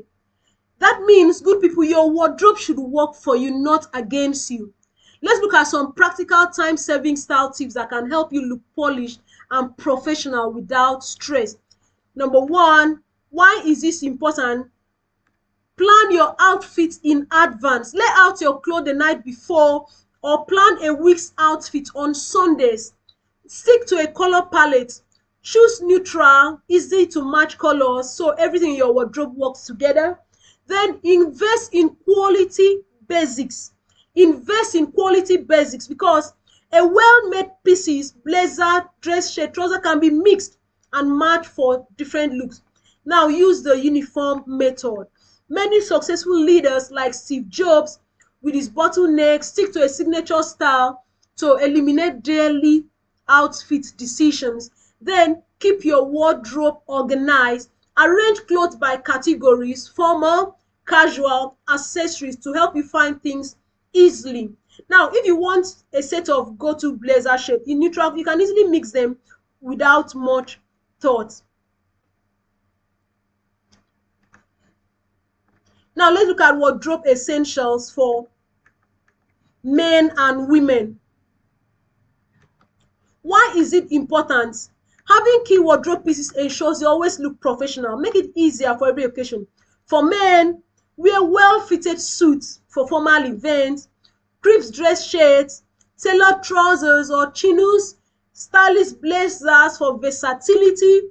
That means, good people, your wardrobe should work for you, not against you. Let's look at some practical time-saving style tips that can help you look polished and professional without stress. Number one, why is this important? Plan your outfit in advance. Lay out your clothes the night before or plan a week's outfit on Sundays. Stick to a color palette. Choose neutral, easy to match colors so everything in your wardrobe works together. Then invest in quality basics. Invest in quality basics because a well-made pieces, blazer, dress shirt, trouser can be mixed and matched for different looks. Now use the uniform method. Many successful leaders like Steve Jobs with his bottleneck stick to a signature style to eliminate daily outfit decisions. Then keep your wardrobe organized. Arrange clothes by categories: formal, casual, accessories, to help you find things easily. Now, if you want a set of go-to blazer shape in neutral, you can easily mix them without much thought. Now, let's look at wardrobe essentials for men and women. Why is it important? Having key wardrobe pieces ensures you always look professional. Make it easier for every occasion. For men, wear well-fitted suits for formal events, crisp dress shirts, tailored trousers or chinos, stylish blazers for versatility,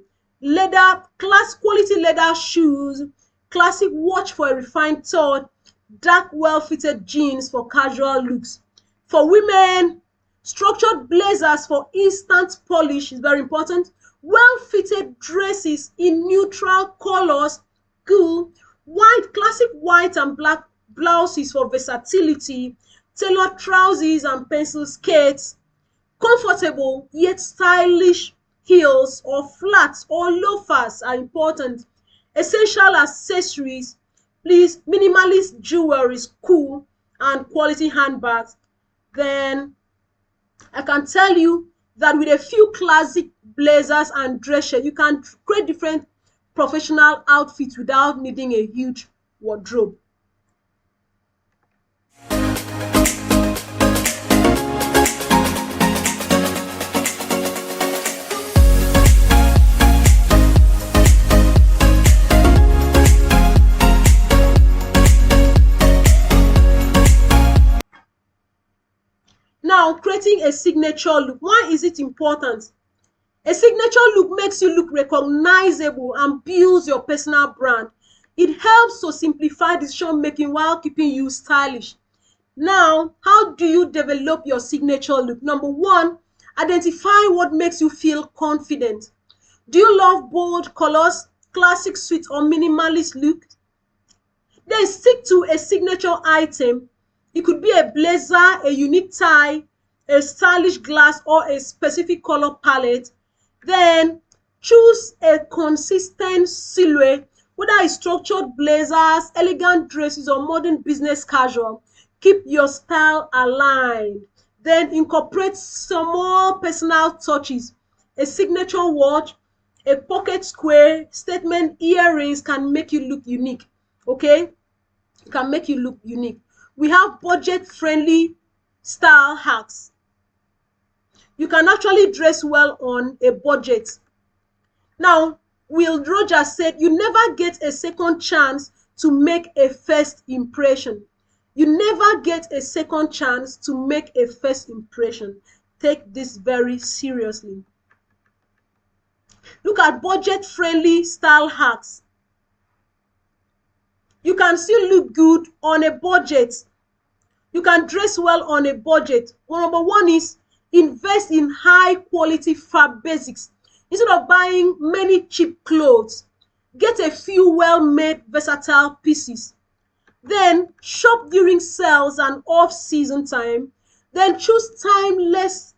quality leather shoes, classic watch for a refined touch, dark well-fitted jeans for casual looks. For women, structured blazers for instant polish is very important. Well-fitted dresses in neutral colors, cool. Classic white and black blouses for versatility. Tailored trousers and pencil skirts. Comfortable yet stylish heels or flats or loafers are important. Essential accessories, please, minimalist jewelry is cool, and quality handbags. Then I can tell you that with a few classic blazers and dress shirts, you can create different professional outfits without needing a huge wardrobe. Now, creating a signature look. Why is it important? A signature look makes you look recognizable and builds your personal brand. It helps to simplify decision making while keeping you stylish. Now, how do you develop your signature look? Number one, identify what makes you feel confident. Do you love bold colors, classic suits, or minimalist look? Then stick to a signature item. It could be a blazer, a unique tie, a stylish glass, or a specific color palette. Then choose a consistent silhouette, whether it's structured blazers, elegant dresses, or modern business casual. Keep your style aligned. Then incorporate small personal touches. A signature watch, a pocket square, statement earrings can make you look unique. Okay? It can make you look unique. We have budget-friendly style hacks. You can actually dress well on a budget. Now, Will Rogers said, you never get a second chance to make a first impression. You never get a second chance to make a first impression. Take this very seriously. Look at budget-friendly style hacks. You can still look good on a budget. You can dress well on a budget. Number one is invest in high quality fab basics. Instead of buying many cheap clothes, get a few well-made versatile pieces. Then shop during sales and off-season time. Then choose timeless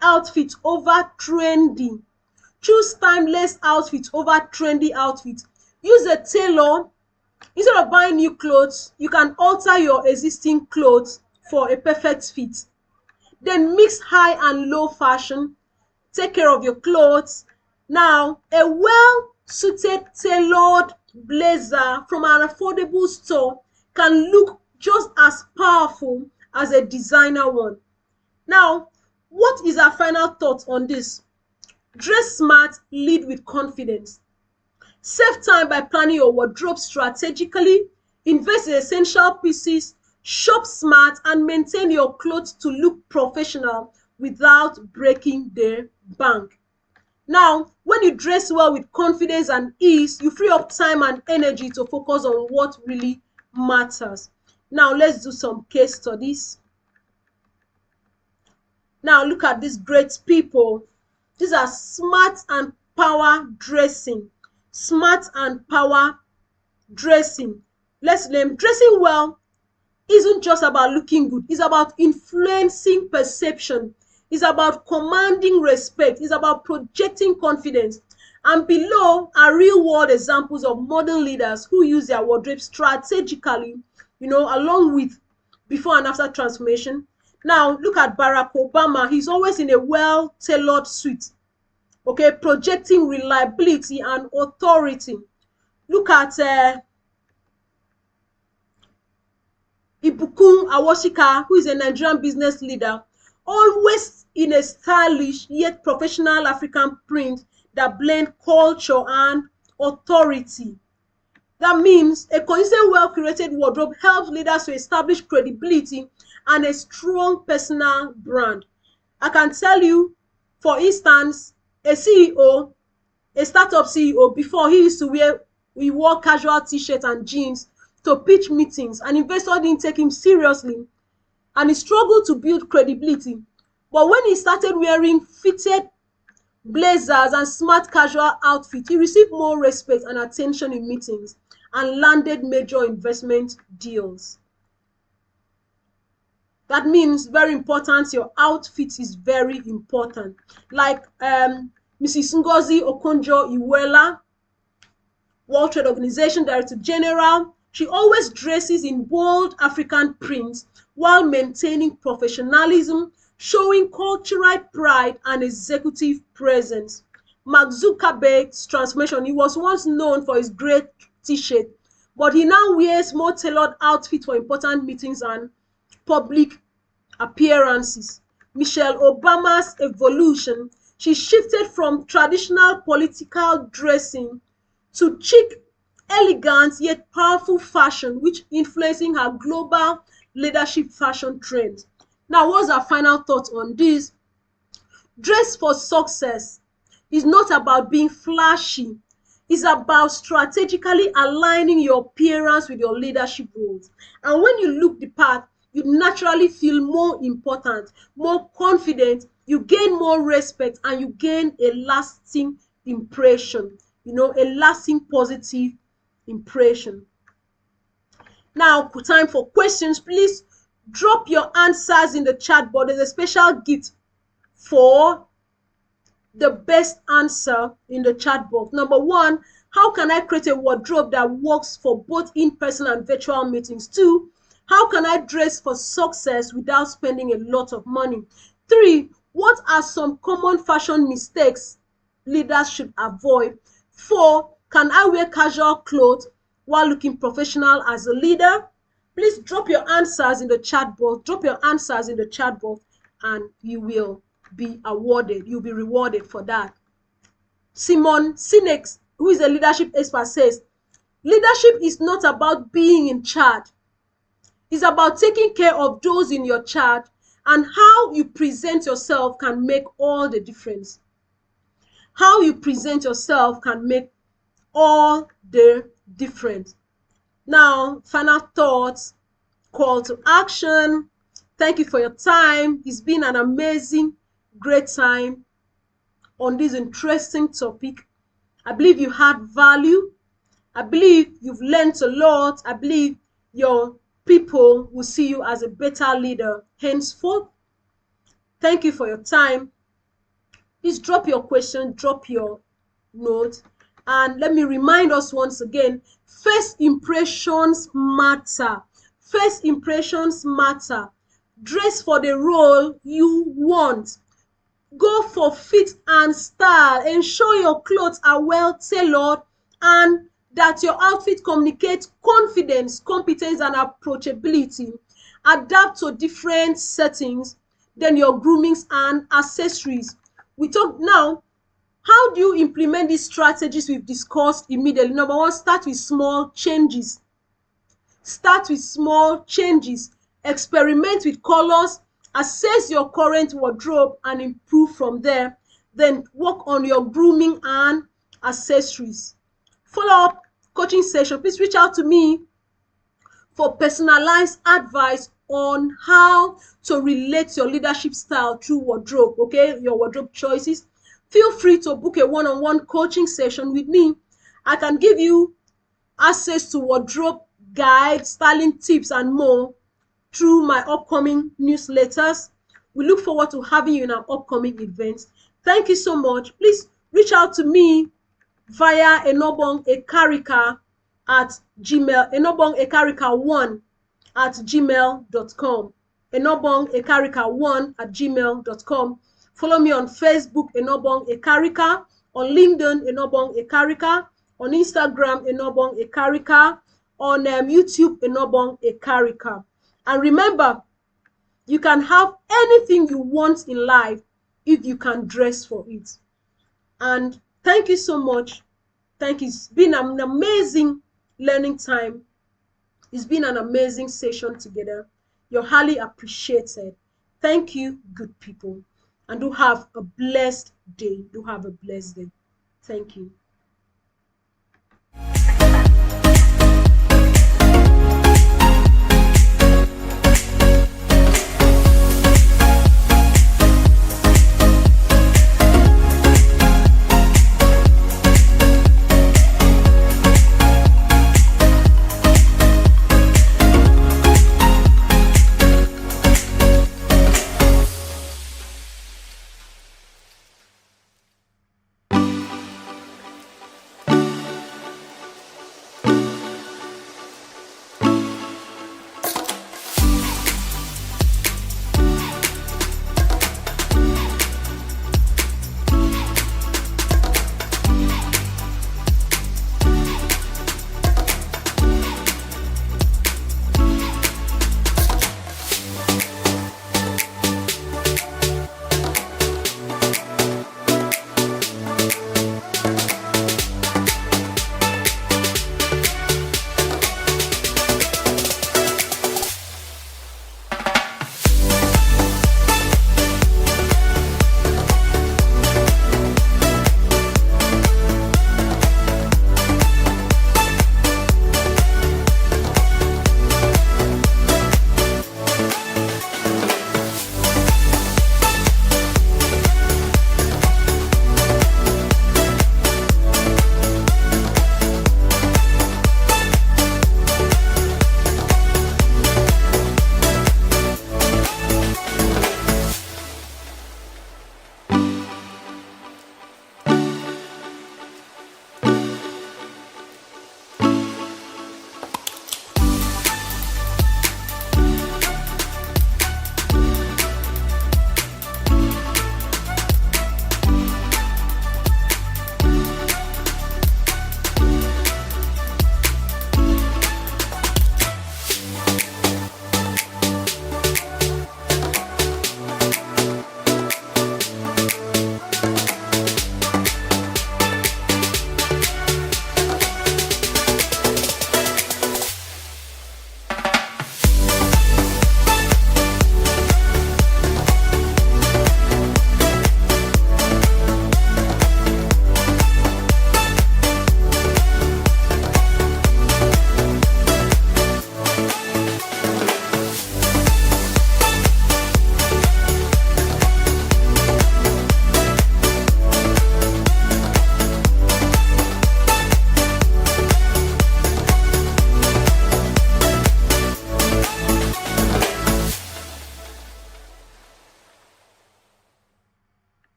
outfits over trendy. Choose timeless outfits over trendy outfits. Use a tailor. Instead of buying new clothes, you can alter your existing clothes for a perfect fit. Then mix high and low fashion. Take care of your clothes. Now, a well-suited tailored blazer from an affordable store can look just as powerful as a designer one. Now, what is our final thought on this? Dress smart, lead with confidence. Save time by planning your wardrobe strategically. Invest in essential pieces. Shop smart and maintain your clothes to look professional without breaking the bank. Now, when you dress well with confidence and ease, you free up time and energy to focus on what really matters. Now, let's do some case studies. Now, look at these great people. These are smart and power dressing. Smart and power dressing. Let's name dressing well isn't just about looking good. It's about influencing perception. It's about commanding respect. It's about projecting confidence. And below are real-world examples of modern leaders who use their wardrobe strategically, along with before and after transformation. Now, look at Barack Obama. He's always in a well-tailored suit, okay, projecting reliability and authority. Look at Ibukun Awosika, who is a Nigerian business leader, always in a stylish yet professional African print that blend culture and authority. That means a consistent, well-curated wardrobe helps leaders to establish credibility and a strong personal brand. I can tell you, for instance, a startup CEO, before he wore casual t-shirts and jeans to pitch meetings, and investors didn't take him seriously, and he struggled to build credibility. But when he started wearing fitted blazers and smart casual outfits, he received more respect and attention in meetings and landed major investment deals. That means very important, your outfit is very important. Like Mrs. Ngozi Okonjo-Iweala, World Trade Organization Director General, she always dresses in bold African prints while maintaining professionalism, showing cultural pride and executive presence. Mark Zuckerberg's transformation, he was once known for his great t-shirt, but he now wears more tailored outfits for important meetings and public appearances. Michelle Obama's evolution, she shifted from traditional political dressing to chic, elegant yet powerful fashion, which influencing her global leadership fashion trends. Now, what's our final thought on this? Dress for success is not about being flashy. It's about strategically aligning your appearance with your leadership roles. And when you look the part, you naturally feel more important, more confident, you gain more respect, and you gain a lasting impression, a lasting positive impression. Now, time for questions. Please drop your answers in the chat box. There's a special gift for the best answer in the chat box. Number one, how can I create a wardrobe that works for both in-person and virtual meetings? 2, how can I dress for success without spending a lot of money? 3, what are some common fashion mistakes leaders should avoid? 4, can I wear casual clothes while looking professional as a leader? Please drop your answers in the chat box. Drop your answers in the chat box and you will be awarded. You'll be rewarded for that. Simon Sinek, who is a leadership expert, says, leadership is not about being in charge. It's about taking care of those in your charge, and how you present yourself can make all the difference. How you present yourself can make all the difference. Now, final thoughts, call to action. Thank you for your time. It's been an amazing, great time on this interesting topic. I believe you had value. I believe you've learned a lot. I believe your people will see you as a better leader henceforth. Thank you for your time. Please drop your question, drop your note. And let me remind us once again, first impressions matter. First impressions matter. Dress for the role you want. Go for fit and style. Ensure your clothes are well tailored and that your outfit communicates confidence, competence, and approachability. Adapt to different settings, then your groomings and accessories. We talk now, how do you implement these strategies we've discussed immediately? Number one, start with small changes. Start with small changes. Experiment with colors. Assess your current wardrobe and improve from there. Then work on your grooming and accessories. Follow-up coaching session. Please reach out to me for personalized advice on how to relate your leadership style through wardrobe, okay? Your wardrobe choices. Feel free to book a one-on-one coaching session with me. I can give you access to wardrobe guides, styling tips, and more through my upcoming newsletters. We look forward to having you in our upcoming events. Thank you so much. Please reach out to me via Enobong Ekarika at Gmail, Enobong Ekarika 1 at gmail.com. Enobong Ekarika 1 at gmail.com. Follow me on Facebook, Enobong Ekarika, on LinkedIn, Enobong Ekarika, on Instagram, Enobong Ekarika, on YouTube, Enobong Ekarika. And remember, you can have anything you want in life if you can dress for it. And thank you so much. Thank you. It's been an amazing learning time. It's been an amazing session together. You're highly appreciated. Thank you, good people. And do have a blessed day. Do have a blessed day. Thank you.